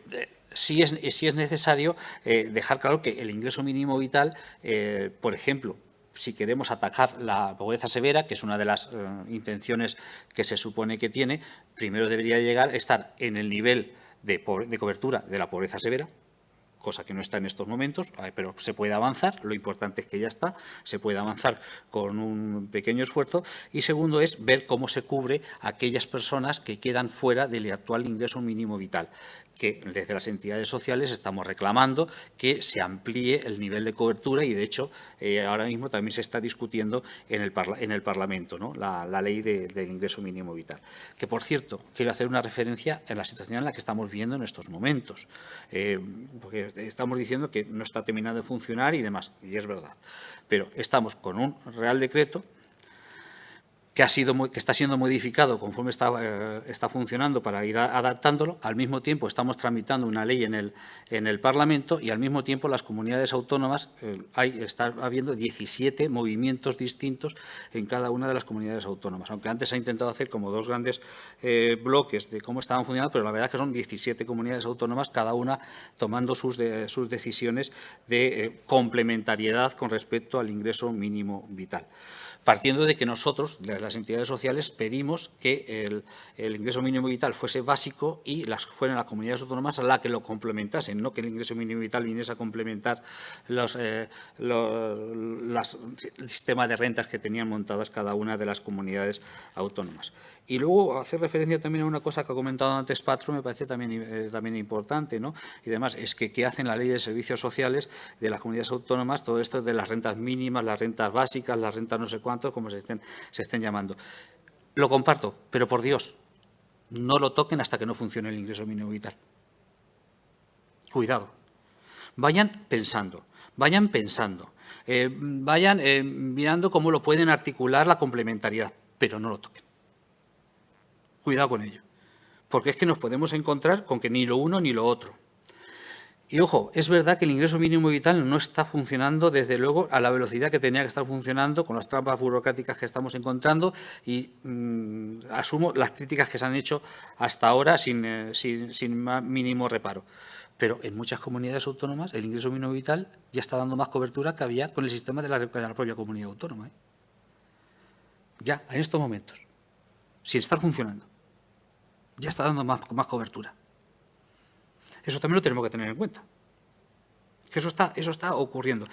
sí es necesario dejar claro que el ingreso mínimo vital, por ejemplo, si queremos atacar la pobreza severa, que es una de las intenciones que se supone que tiene, primero debería llegar a estar en el nivel de cobertura de la pobreza severa, cosa que no está en estos momentos, pero se puede avanzar, lo importante es que ya está, se puede avanzar con un pequeño esfuerzo. Y segundo es ver cómo se cubre a aquellas personas que quedan fuera del actual ingreso mínimo vital, que desde las entidades sociales estamos reclamando que se amplíe el nivel de cobertura y, de hecho, ahora mismo también se está discutiendo en el Parlamento, ¿no?, la ley del ingreso mínimo vital. Que, por cierto, quiero hacer una referencia en la situación en la que estamos viviendo en estos momentos, porque estamos diciendo que no está terminando de funcionar y demás, y es verdad, pero estamos con un Real Decreto que está siendo modificado conforme está funcionando para ir adaptándolo. Al mismo tiempo estamos tramitando una ley en el Parlamento y al mismo tiempo las comunidades autónomas, está habiendo 17 movimientos distintos en cada una de las comunidades autónomas, aunque antes se ha intentado hacer como dos grandes bloques de cómo estaban funcionando, pero la verdad es que son 17 comunidades autónomas, cada una tomando sus decisiones de complementariedad con respecto al ingreso mínimo vital. Partiendo de que nosotros, las entidades sociales, pedimos que el ingreso mínimo vital fuese básico y fueran las comunidades autónomas las que lo complementasen, no que el ingreso mínimo vital viniese a complementar el sistema de rentas que tenían montadas cada una de las comunidades autónomas. Y luego hacer referencia también a una cosa que ha comentado antes Patro, me parece también importante, ¿no? Y además es que ¿qué hacen la ley de servicios sociales de las comunidades autónomas? Todo esto de las rentas mínimas, las rentas básicas, las rentas no sé cuántos, como se estén llamando. Lo comparto, pero por Dios, no lo toquen hasta que no funcione el ingreso mínimo vital. Cuidado. Vayan pensando, vayan mirando cómo lo pueden articular la complementariedad, pero no lo toquen. Cuidado con ello, porque es que nos podemos encontrar con que ni lo uno ni lo otro. Y ojo, es verdad que el ingreso mínimo vital no está funcionando, desde luego, a la velocidad que tenía que estar funcionando, con las trampas burocráticas que estamos encontrando y asumo las críticas que se han hecho hasta ahora sin mínimo reparo. Pero en muchas comunidades autónomas el ingreso mínimo vital ya está dando más cobertura que había con el sistema de la propia comunidad autónoma, ¿eh? Ya, en estos momentos, sin estar funcionando, ya está dando más cobertura. Eso también lo tenemos que tener en cuenta. Que eso está ocurriendo.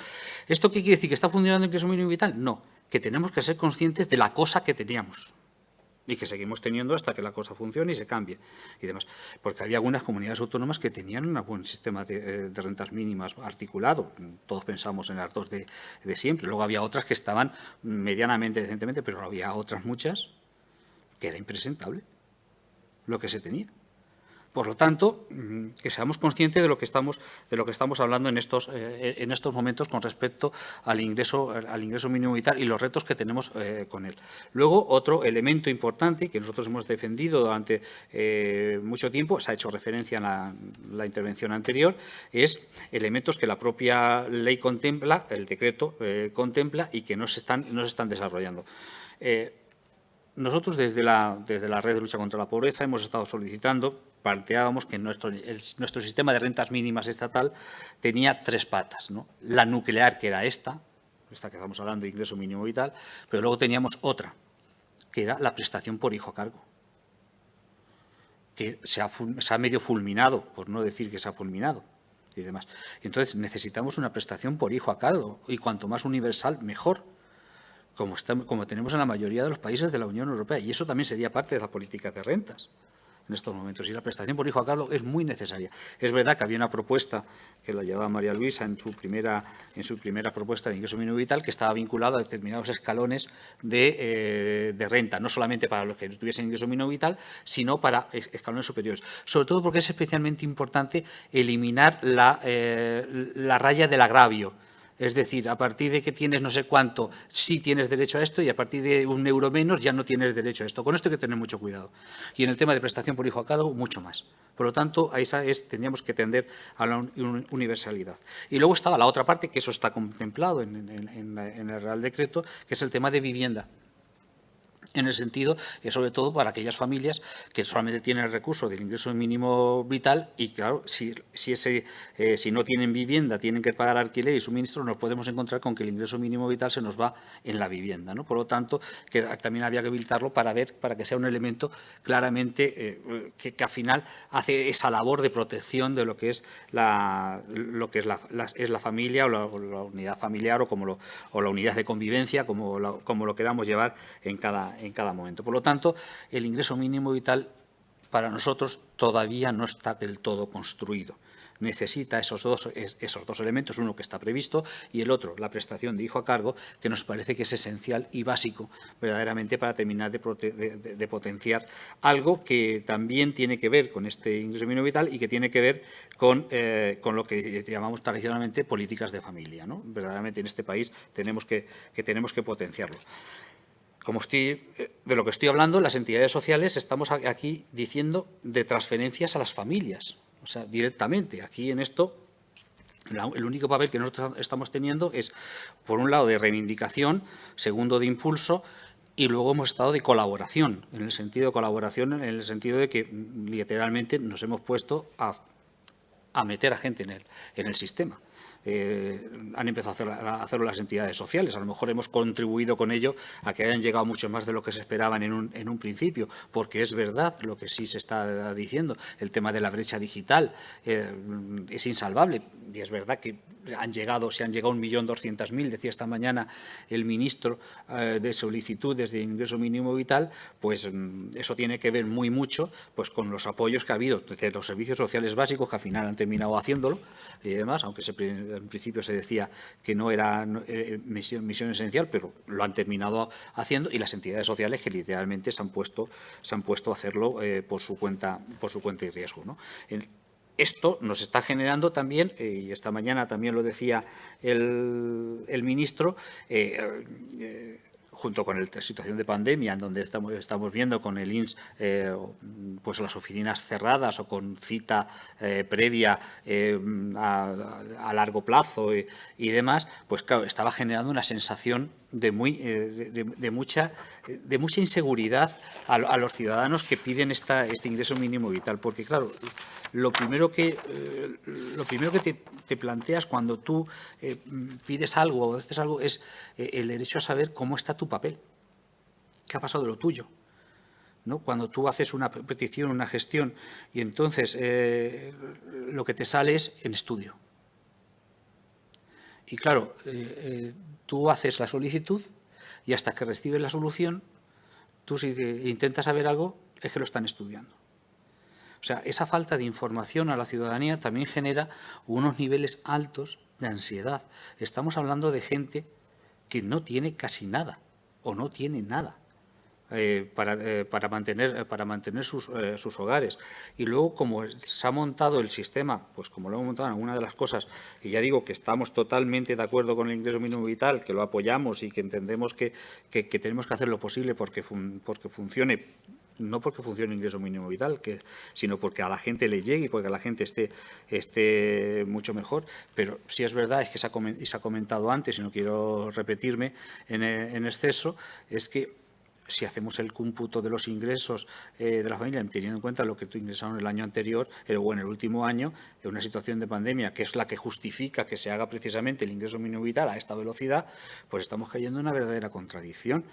¿Esto qué quiere decir? ¿Que está funcionando el ingreso mínimo vital? No, que tenemos que ser conscientes de la cosa que teníamos y que seguimos teniendo hasta que la cosa funcione y se cambie y demás. Porque había algunas comunidades autónomas que tenían un buen sistema de rentas mínimas articulado. Todos pensamos en las dos de siempre. Luego había otras que estaban medianamente decentemente, pero había otras muchas que era impresentable lo que se tenía. Por lo tanto, que seamos conscientes de lo que estamos hablando en estos momentos con respecto al ingreso mínimo vital y los retos que tenemos con él. Luego, otro elemento importante que nosotros hemos defendido durante mucho tiempo, se ha hecho referencia en la intervención anterior, es elementos que la propia ley contempla, el decreto contempla y que no se están desarrollando. Nosotros desde la Red de Lucha contra la Pobreza hemos estado solicitando, planteábamos que nuestro sistema de rentas mínimas estatal tenía tres patas, ¿no? La nuclear, que era esta que estamos hablando de ingreso mínimo vital, pero luego teníamos otra, que era la prestación por hijo a cargo, que se ha medio fulminado, por no decir que se ha fulminado y demás. Entonces necesitamos una prestación por hijo a cargo y cuanto más universal, mejor, como tenemos en la mayoría de los países de la Unión Europea. Y eso también sería parte de la política de rentas en estos momentos. Y la prestación por hijo a cargo es muy necesaria. Es verdad que había una propuesta que la llevaba María Luisa en su primera propuesta de ingreso mínimo vital, que estaba vinculada a determinados escalones de renta, no solamente para los que tuviesen ingreso mínimo vital, sino para escalones superiores. Sobre todo porque es especialmente importante eliminar la raya del agravio. Es decir, a partir de que tienes no sé cuánto, sí tienes derecho a esto y a partir de 1 euro menos ya no tienes derecho a esto. Con esto hay que tener mucho cuidado. Y en el tema de prestación por hijo a cargo, mucho más. Por lo tanto, tendríamos que tender a la universalidad. Y luego estaba la otra parte, que eso está contemplado en el Real Decreto, que es el tema de vivienda. En el sentido, sobre todo para aquellas familias que solamente tienen el recurso del ingreso mínimo vital y, claro, si no tienen vivienda, tienen que pagar alquiler y suministro, nos podemos encontrar con que el ingreso mínimo vital se nos va en la vivienda, ¿no? Por lo tanto, que también había que habilitarlo para que sea un elemento claramente que al final hace esa labor de protección de lo que es la familia o la unidad familiar o la unidad de convivencia, como lo queramos llevar en cada momento. Por lo tanto, el ingreso mínimo vital para nosotros todavía no está del todo construido. Necesita esos dos elementos, uno que está previsto y el otro, la prestación de hijo a cargo, que nos parece que es esencial y básico verdaderamente para terminar de potenciar algo que también tiene que ver con este ingreso mínimo vital y que tiene que ver con lo que llamamos tradicionalmente políticas de familia, ¿no? Verdaderamente en este país tenemos que potenciarlo. De lo que estoy hablando, las entidades sociales estamos aquí diciendo de transferencias a las familias, o sea, directamente. Aquí en esto, el único papel que nosotros estamos teniendo es, por un lado, de reivindicación, segundo, de impulso, y luego hemos estado de colaboración, en el sentido de que literalmente nos hemos puesto a meter a gente en el sistema. Han empezado a hacerlo las entidades sociales. A lo mejor hemos contribuido con ello a que hayan llegado mucho más de lo que se esperaban en un principio, porque es verdad lo que sí se está diciendo. El tema de la brecha digital es insalvable y es verdad que se han llegado 1.200.000, decía esta mañana el ministro, de solicitudes de ingreso mínimo vital. Pues eso tiene que ver mucho pues con los apoyos que ha habido de los servicios sociales básicos, que al final han terminado haciéndolo y demás, aunque en principio se decía que no era misión esencial, pero lo han terminado haciendo, y las entidades sociales que literalmente se han puesto a hacerlo por su cuenta y riesgo, ¿no? Esto nos está generando también, y esta mañana también lo decía el ministro, junto con la situación de pandemia, en donde estamos viendo con el INS pues las oficinas cerradas o con cita previa a largo plazo y demás, pues claro, estaba generando una sensación de mucha inseguridad a los ciudadanos que piden este ingreso mínimo vital, porque claro, lo primero que te planteas cuando tú pides algo o haces algo es el derecho a saber cómo está tu papel, qué ha pasado de lo tuyo, ¿no? Cuando tú haces una petición, una gestión, y entonces lo que te sale es en estudio. Y claro, tú haces la solicitud y hasta que recibes la solución, tú si intentas saber algo, es que lo están estudiando. O sea, esa falta de información a la ciudadanía también genera unos niveles altos de ansiedad. Estamos hablando de gente que no tiene casi nada o no tiene nada para mantener sus hogares. Y luego, como se ha montado el sistema, pues como lo hemos montado en alguna de las cosas, y ya digo que estamos totalmente de acuerdo con el ingreso mínimo vital, que lo apoyamos y que entendemos que tenemos que hacer lo posible porque funcione. No porque funcione el ingreso mínimo vital, sino porque a la gente le llegue y porque a la gente esté mucho mejor. Pero sí es verdad, es que se ha comentado antes, y no quiero repetirme en exceso, es que si hacemos el cómputo de los ingresos de la familia, teniendo en cuenta lo que tú ingresaron el año anterior o en el último año, en una situación de pandemia que es la que justifica que se haga precisamente el ingreso mínimo vital a esta velocidad, pues estamos cayendo en una verdadera contradicción,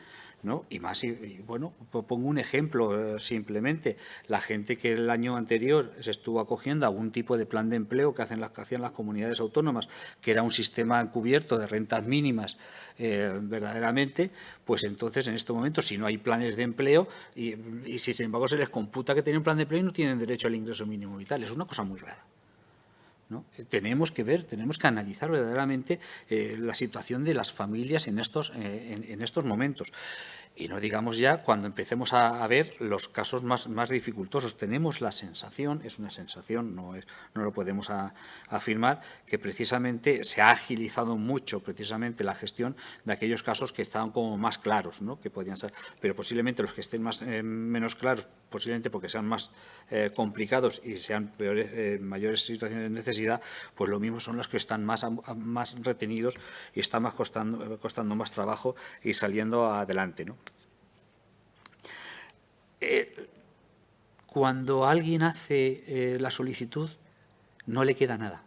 ¿no? Y más, bueno, pongo un ejemplo simplemente. La gente que el año anterior se estuvo acogiendo a algún tipo de plan de empleo que hacían las comunidades autónomas, que era un sistema encubierto de rentas mínimas verdaderamente, pues entonces en este momento, si no hay planes de empleo y si sin embargo se les computa que tienen un plan de empleo y no tienen derecho al ingreso mínimo vital, es una cosa muy rara, ¿no? Tenemos que analizar verdaderamente la situación de las familias en estos momentos. Y no digamos ya cuando empecemos a ver los casos más dificultosos. Tenemos la sensación, es una sensación, no lo podemos afirmar, que precisamente se ha agilizado mucho precisamente la gestión de aquellos casos que estaban como más claros, ¿no? Que podían ser, pero posiblemente los que estén menos claros, posiblemente porque sean más complicados y sean mayores situaciones de necesidad, pues lo mismo son los que están más retenidos y están costando más trabajo y saliendo adelante, ¿no? Cuando alguien hace la solicitud, no le queda nada.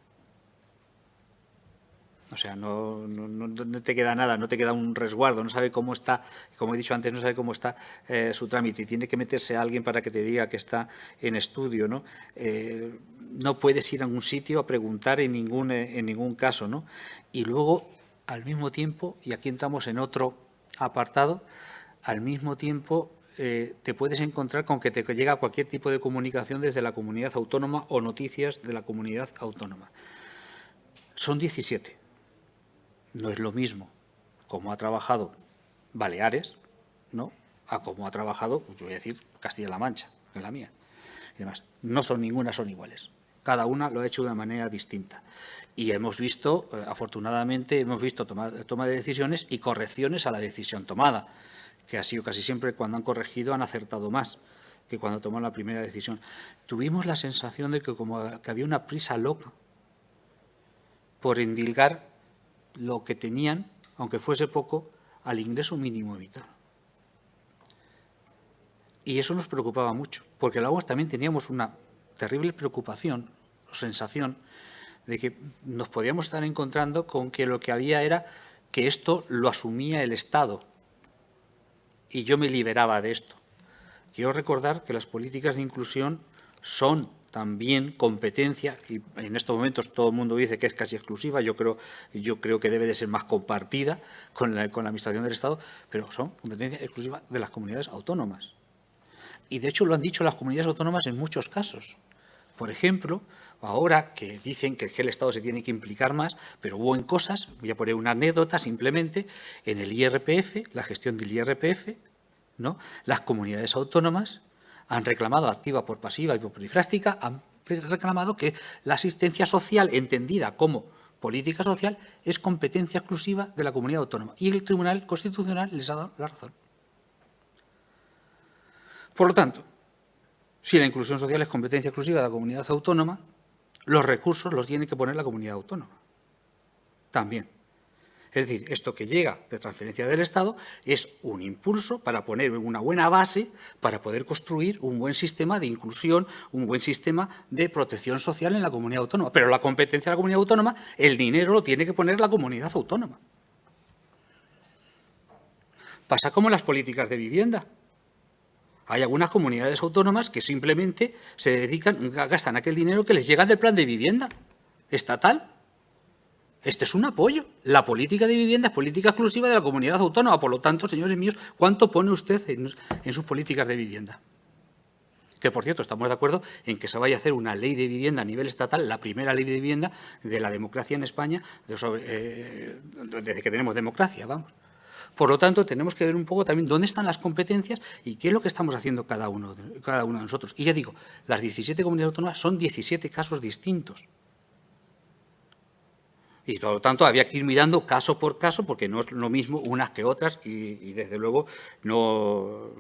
O sea, no te queda nada, no te queda un resguardo, no sabe cómo está, como he dicho antes, no sabe cómo está su trámite y tiene que meterse a alguien para que te diga que está en estudio, ¿no? No puedes ir a ningún sitio a preguntar en ningún caso, ¿no? Y luego, al mismo tiempo, y aquí entramos en otro apartado, al mismo tiempo te puedes encontrar con que te llega cualquier tipo de comunicación desde la comunidad autónoma o noticias de la comunidad autónoma. Son 17. No es lo mismo como ha trabajado Baleares, ¿no?, a como ha trabajado, yo voy a decir, Castilla-La Mancha, que es la mía. Y demás. No son ninguna, son iguales. Cada una lo ha hecho de una manera distinta. Y hemos visto, afortunadamente, toma de decisiones y correcciones a la decisión tomada, que ha sido casi siempre cuando han corregido han acertado más que cuando tomaron la primera decisión. Tuvimos la sensación de que había una prisa loca por endilgar lo que tenían, aunque fuese poco, al ingreso mínimo vital. Y eso nos preocupaba mucho, porque luego también teníamos una terrible preocupación o sensación de que nos podíamos estar encontrando con que lo que había era que esto lo asumía el Estado y yo me liberaba de esto. Quiero recordar que las políticas de inclusión son también competencia, y en estos momentos todo el mundo dice que es casi exclusiva, yo creo que debe de ser más compartida con la Administración del Estado, pero son competencia exclusiva de las comunidades autónomas. Y de hecho lo han dicho las comunidades autónomas en muchos casos. Por ejemplo, ahora que dicen que el Estado se tiene que implicar más, pero hubo en cosas, voy a poner una anécdota simplemente, en el IRPF, la gestión del IRPF, ¿no?, las comunidades autónomas han reclamado, activa por pasiva y por perifrástica, han reclamado que la asistencia social, entendida como política social, es competencia exclusiva de la comunidad autónoma. Y el Tribunal Constitucional les ha dado la razón. Por lo tanto, si la inclusión social es competencia exclusiva de la comunidad autónoma, los recursos los tiene que poner la comunidad autónoma. También. Es decir, esto que llega de transferencia del Estado es un impulso para poner una buena base para poder construir un buen sistema de inclusión, un buen sistema de protección social en la comunidad autónoma. Pero la competencia de la comunidad autónoma, el dinero lo tiene que poner la comunidad autónoma. Pasa como en las políticas de vivienda. Hay algunas comunidades autónomas que simplemente se dedican, gastan aquel dinero que les llega del plan de vivienda estatal. Este es un apoyo. La política de vivienda es política exclusiva de la comunidad autónoma. Por lo tanto, señores míos, ¿cuánto pone usted en sus políticas de vivienda? Que, por cierto, estamos de acuerdo en que se vaya a hacer una ley de vivienda a nivel estatal, la primera ley de vivienda de la democracia en España, desde que tenemos democracia, vamos. Por lo tanto, tenemos que ver un poco también dónde están las competencias y qué es lo que estamos haciendo cada uno de nosotros. Y ya digo, las 17 comunidades autónomas son 17 casos distintos. Y, por lo tanto, había que ir mirando caso por caso, porque no es lo mismo unas que otras y desde luego, no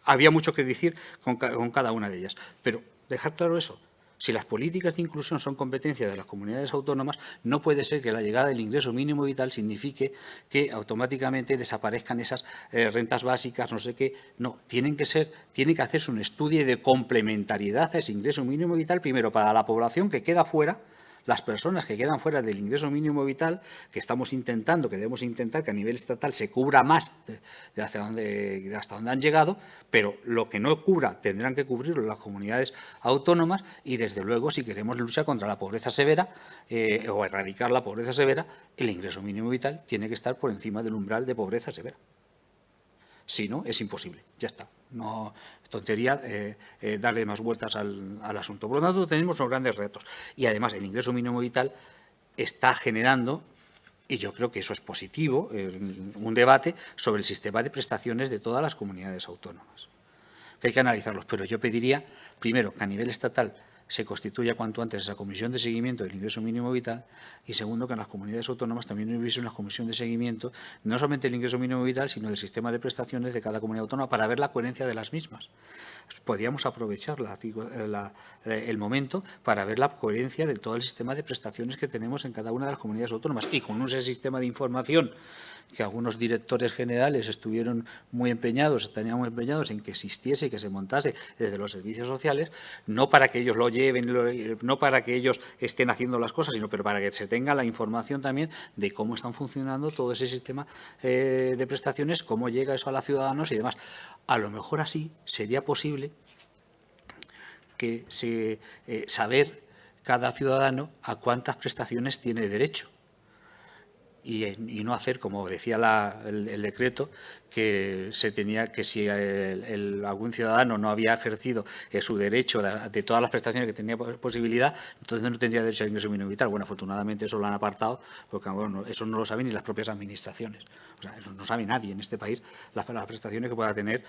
había mucho que decir con cada una de ellas. Pero dejar claro eso. Si las políticas de inclusión son competencia de las comunidades autónomas, no puede ser que la llegada del ingreso mínimo vital signifique que automáticamente desaparezcan esas rentas básicas, no sé qué. No, tiene que hacerse un estudio de complementariedad a ese ingreso mínimo vital, primero para la población que queda fuera, las personas que quedan fuera del ingreso mínimo vital, que debemos intentar que a nivel estatal se cubra más de hasta donde han llegado, pero lo que no cubra tendrán que cubrirlo las comunidades autónomas y, desde luego, si queremos luchar contra la pobreza severa o erradicar la pobreza severa, el ingreso mínimo vital tiene que estar por encima del umbral de pobreza severa. Si no, es imposible. Ya está. No es tontería darle más vueltas al asunto. Por lo tanto, tenemos unos grandes retos. Y además, el ingreso mínimo vital está generando Y yo creo que eso es positivo, un debate sobre el sistema de prestaciones de todas las comunidades autónomas. Que hay que analizarlos, pero yo pediría, primero, que a nivel estatal se constituya cuanto antes esa comisión de seguimiento del ingreso mínimo vital y, segundo, que en las comunidades autónomas también hubiese una comisión de seguimiento, no solamente del ingreso mínimo vital, sino del sistema de prestaciones de cada comunidad autónoma para ver la coherencia de las mismas. Podríamos aprovechar el momento para ver la coherencia de todo el sistema de prestaciones que tenemos en cada una de las comunidades autónomas y con ese sistema de información que algunos directores generales estuvieron muy empeñados, estarían muy empeñados en que existiese, que se montase desde los servicios sociales, no para que ellos lo lleven, no para que ellos estén haciendo las cosas, sino pero para que se tenga la información también de cómo están funcionando todo ese sistema de prestaciones, cómo llega eso a los ciudadanos y demás. A lo mejor así sería posible que saber cada ciudadano a cuántas prestaciones tiene derecho. Y no hacer, como decía el decreto, que se tenía que si algún ciudadano no había ejercido su derecho de todas las prestaciones que tenía posibilidad, entonces no tendría derecho al ingreso mínimo vital. Bueno, afortunadamente eso lo han apartado, porque bueno, eso no lo saben ni las propias administraciones. O sea, eso no sabe nadie en este país, las prestaciones que pueda tener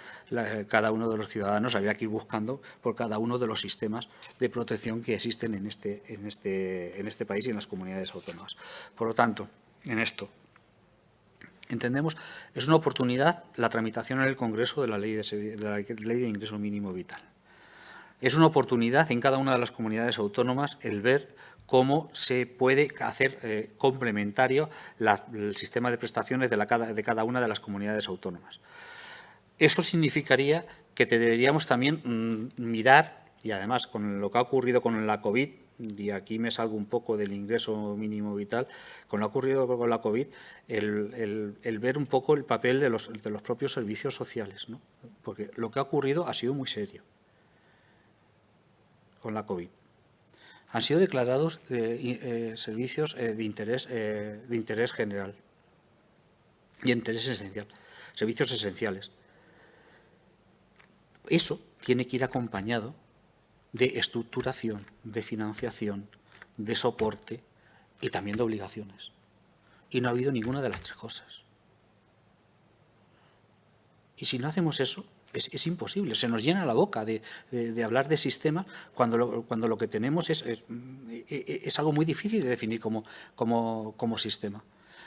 cada uno de los ciudadanos. Habría que ir buscando por cada uno de los sistemas de protección que existen en este país y en las comunidades autónomas. Por lo tanto, en esto entendemos, es una oportunidad la tramitación en el Congreso de la ley de ingreso mínimo vital. Es una oportunidad en cada una de las comunidades autónomas el ver cómo se puede hacer complementario el sistema de prestaciones de cada una de las comunidades autónomas. Eso significaría que deberíamos también mirar, y además con lo que ha ocurrido con la COVID, y aquí me salgo un poco del ingreso mínimo vital, con lo que ha ocurrido con la COVID, el ver un poco el papel de los propios servicios sociales, ¿no? Porque lo que ha ocurrido ha sido muy serio con la COVID. Han sido declarados servicios de interés general y interés esencial, servicios esenciales. Eso tiene que ir acompañado de estructuración, de financiación, de soporte y también de obligaciones. Y no ha habido ninguna de las tres cosas. Y si no hacemos eso, es imposible. Se nos llena la boca de hablar de sistemas cuando lo que tenemos es algo muy difícil de definir como sistema.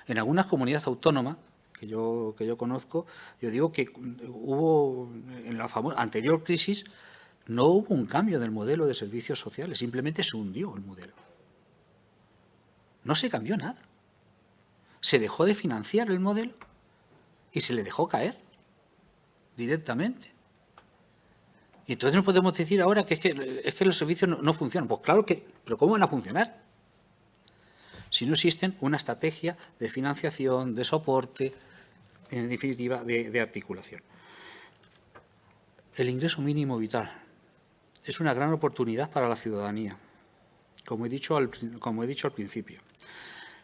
En algunas comunidades autónomas que yo conozco, yo digo que hubo en la anterior crisis no hubo un cambio del modelo de servicios sociales, simplemente se hundió el modelo. No se cambió nada. Se dejó de financiar el modelo y se le dejó caer directamente. Y entonces no podemos decir ahora que es que los servicios no funcionan. Pues claro que, pero ¿cómo van a funcionar? Si no existen una estrategia de financiación, de soporte, en definitiva, de articulación. El ingreso mínimo vital es una gran oportunidad para la ciudadanía, como he dicho al principio.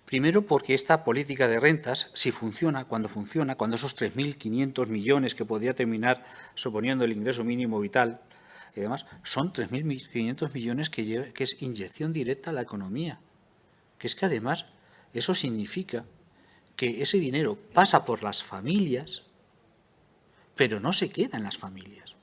Primero, porque esta política de rentas, si funciona, cuando esos 3.500 millones que podría terminar suponiendo el ingreso mínimo vital y demás, son 3.500 millones que es inyección directa a la economía. Que es que además eso significa que ese dinero pasa por las familias, pero no se queda en las familias.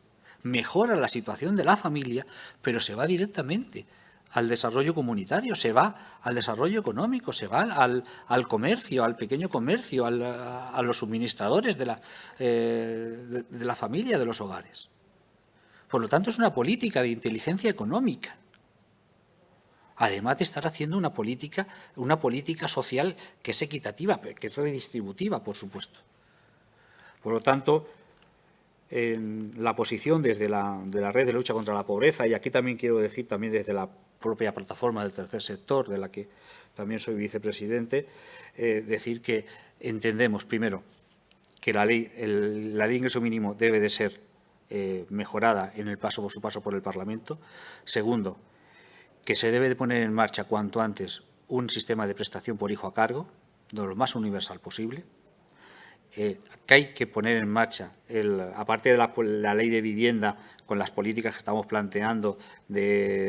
Mejora la situación de la familia, pero se va directamente al desarrollo comunitario, se va al desarrollo económico, se va al comercio, al pequeño comercio, a los suministradores de la familia, de los hogares. Por lo tanto, es una política de inteligencia económica. Además de estar haciendo una política social que es equitativa, que es redistributiva, por supuesto. Por lo tanto, en la posición desde la Red de Lucha contra la Pobreza, y aquí también quiero decir también desde la propia plataforma del tercer sector, de la que también soy vicepresidente, decir que entendemos, primero, que la ley de ingreso mínimo debe de ser mejorada por su paso por el Parlamento. Segundo, que se debe de poner en marcha cuanto antes un sistema de prestación por hijo a cargo, de lo más universal posible. que hay que poner en marcha, aparte de la ley de vivienda, con las políticas que estamos planteando,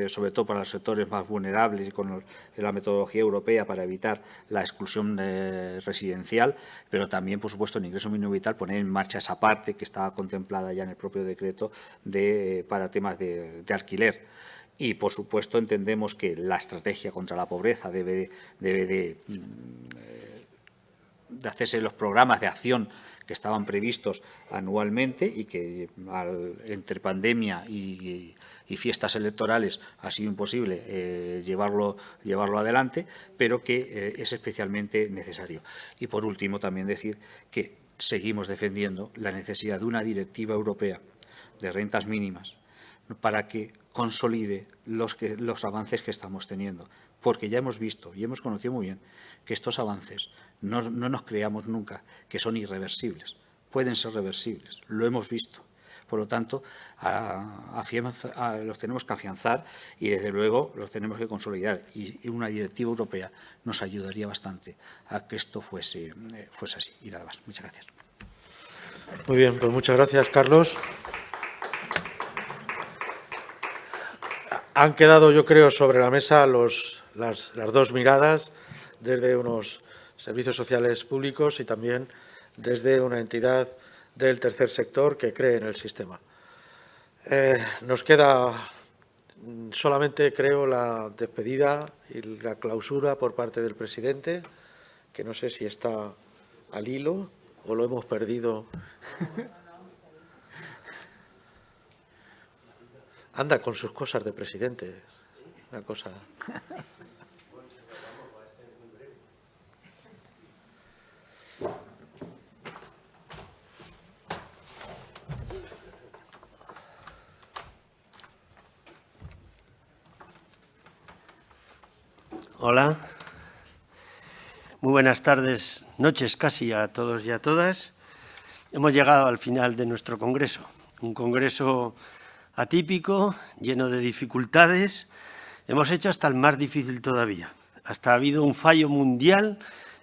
sobre todo para los sectores más vulnerables y con la metodología europea para evitar la exclusión residencial, pero también, por supuesto, en ingreso mínimo vital poner en marcha esa parte que estaba contemplada ya en el propio decreto para temas de alquiler. Y, por supuesto, entendemos que la estrategia contra la pobreza debe de hacerse los programas de acción que estaban previstos anualmente y que entre pandemia y fiestas electorales ha sido imposible llevarlo adelante, pero que es especialmente necesario. Y, por último, también decir que seguimos defendiendo la necesidad de una directiva europea de rentas mínimas para que consolide los avances que estamos teniendo, porque ya hemos visto y hemos conocido muy bien que estos avances no nos creamos nunca que son irreversibles, pueden ser reversibles, lo hemos visto. Por lo tanto, los tenemos que afianzar y, desde luego, los tenemos que consolidar. Y una directiva europea nos ayudaría bastante a que esto fuese así. Y nada más. Muchas gracias. Muy bien, pues muchas gracias, Carlos. Han quedado, yo creo, sobre la mesa las dos miradas, desde unos servicios sociales públicos y también desde una entidad del tercer sector que cree en el sistema. Nos queda solamente, creo, la despedida y la clausura por parte del presidente, que no sé si está al hilo o lo hemos perdido. Anda con sus cosas de presidente, una cosa. Hola, muy buenas tardes, noches casi a todos y a todas. Hemos llegado al final de nuestro congreso, un congreso atípico, lleno de dificultades. Hemos hecho hasta el más difícil todavía. Hasta ha habido un fallo mundial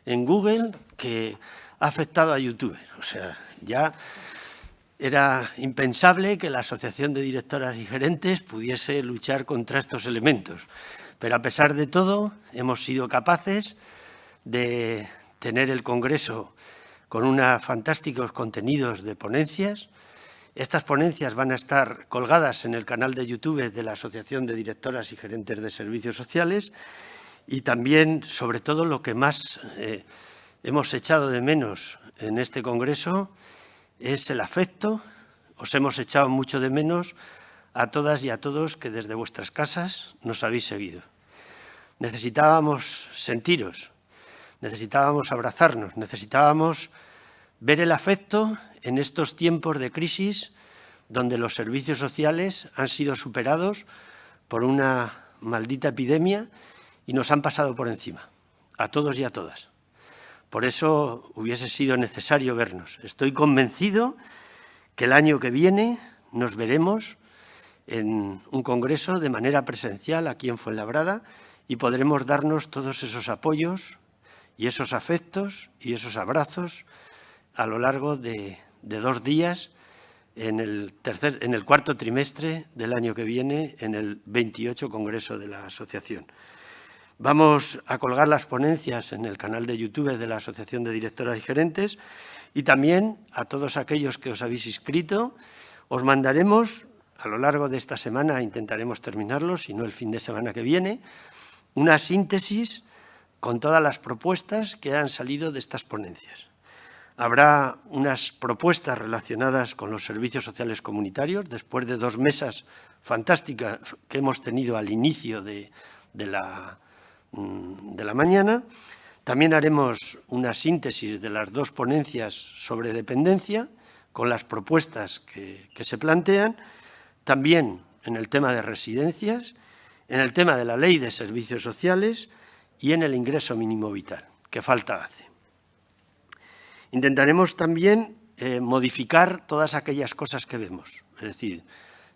en Google que ha afectado a YouTube. O sea, ya era impensable que la Asociación de Directoras y Gerentes pudiese luchar contra estos elementos. Pero, a pesar de todo, hemos sido capaces de tener el congreso con unos fantásticos contenidos de ponencias. Estas ponencias van a estar colgadas en el canal de YouTube de la Asociación de Directoras y Gerentes de Servicios Sociales, y también, sobre todo, lo que más hemos echado de menos en este congreso es el afecto. Os hemos echado mucho de menos a todas y a todos que desde vuestras casas nos habéis seguido. Necesitábamos sentiros, necesitábamos abrazarnos, necesitábamos ver el afecto en estos tiempos de crisis donde los servicios sociales han sido superados por una maldita epidemia y nos han pasado por encima, a todos y a todas. Por eso hubiese sido necesario vernos. Estoy convencido que el año que viene nos veremos en un congreso de manera presencial aquí en Fuenlabrada y podremos darnos todos esos apoyos y esos afectos y esos abrazos a lo largo de 2 días en el cuarto trimestre del año que viene, en el 28 Congreso de la Asociación. Vamos a colgar las ponencias en el canal de YouTube de la Asociación de Directoras y Gerentes, y también a todos aquellos que os habéis inscrito os mandaremos, a lo largo de esta semana intentaremos terminarlo, si no el fin de semana que viene, una síntesis con todas las propuestas que han salido de estas ponencias. Habrá unas propuestas relacionadas con los servicios sociales comunitarios, después de 2 mesas fantásticas que hemos tenido al inicio de la mañana. También haremos una síntesis de las 2 ponencias sobre dependencia, con las propuestas que se plantean, también en el tema de residencias, en el tema de la Ley de Servicios Sociales y en el ingreso mínimo vital, que falta hace. Intentaremos también modificar todas aquellas cosas que vemos. Es decir,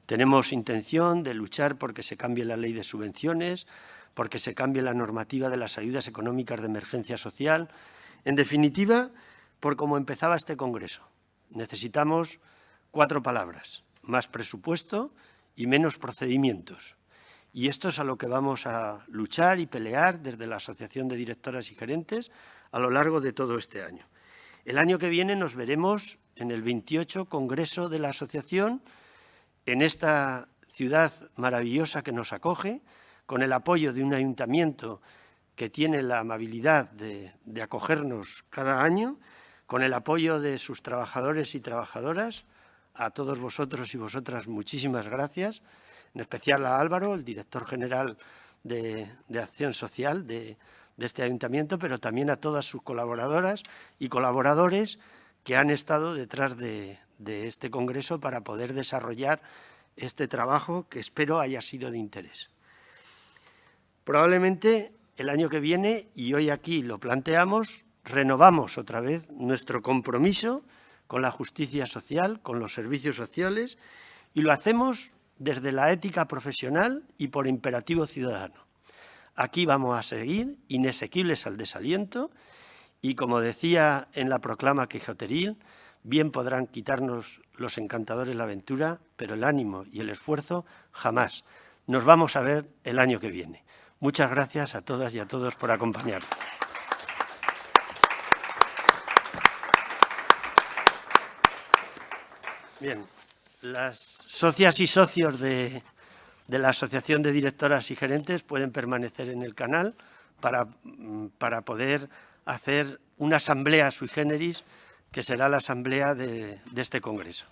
tenemos intención de luchar porque se cambie la ley de subvenciones, porque se cambie la normativa de las ayudas económicas de emergencia social. En definitiva, por cómo empezaba este congreso. Necesitamos 4 palabras: más presupuesto y menos procedimientos. Y esto es a lo que vamos a luchar y pelear desde la Asociación de Directoras y Gerentes a lo largo de todo este año. El año que viene nos veremos en el 28 Congreso de la Asociación, en esta ciudad maravillosa que nos acoge, con el apoyo de un ayuntamiento que tiene la amabilidad de acogernos cada año, con el apoyo de sus trabajadores y trabajadoras. A todos vosotros y vosotras muchísimas gracias, en especial a Álvaro, el director general de Acción Social de este ayuntamiento, pero también a todas sus colaboradoras y colaboradores que han estado detrás de este congreso para poder desarrollar este trabajo que espero haya sido de interés. Probablemente el año que viene, y hoy aquí lo planteamos, renovamos otra vez nuestro compromiso con la justicia social, con los servicios sociales, y lo hacemos desde la ética profesional y por imperativo ciudadano. Aquí vamos a seguir inexequibles al desaliento y, como decía en la proclama quijoteril, bien podrán quitarnos los encantadores la aventura, pero el ánimo y el esfuerzo jamás. Nos vamos a ver el año que viene. Muchas gracias a todas y a todos por acompañarnos. Bien, las socias y socios de la Asociación de Directoras y Gerentes pueden permanecer en el canal para poder hacer una asamblea sui generis, que será la asamblea de este congreso.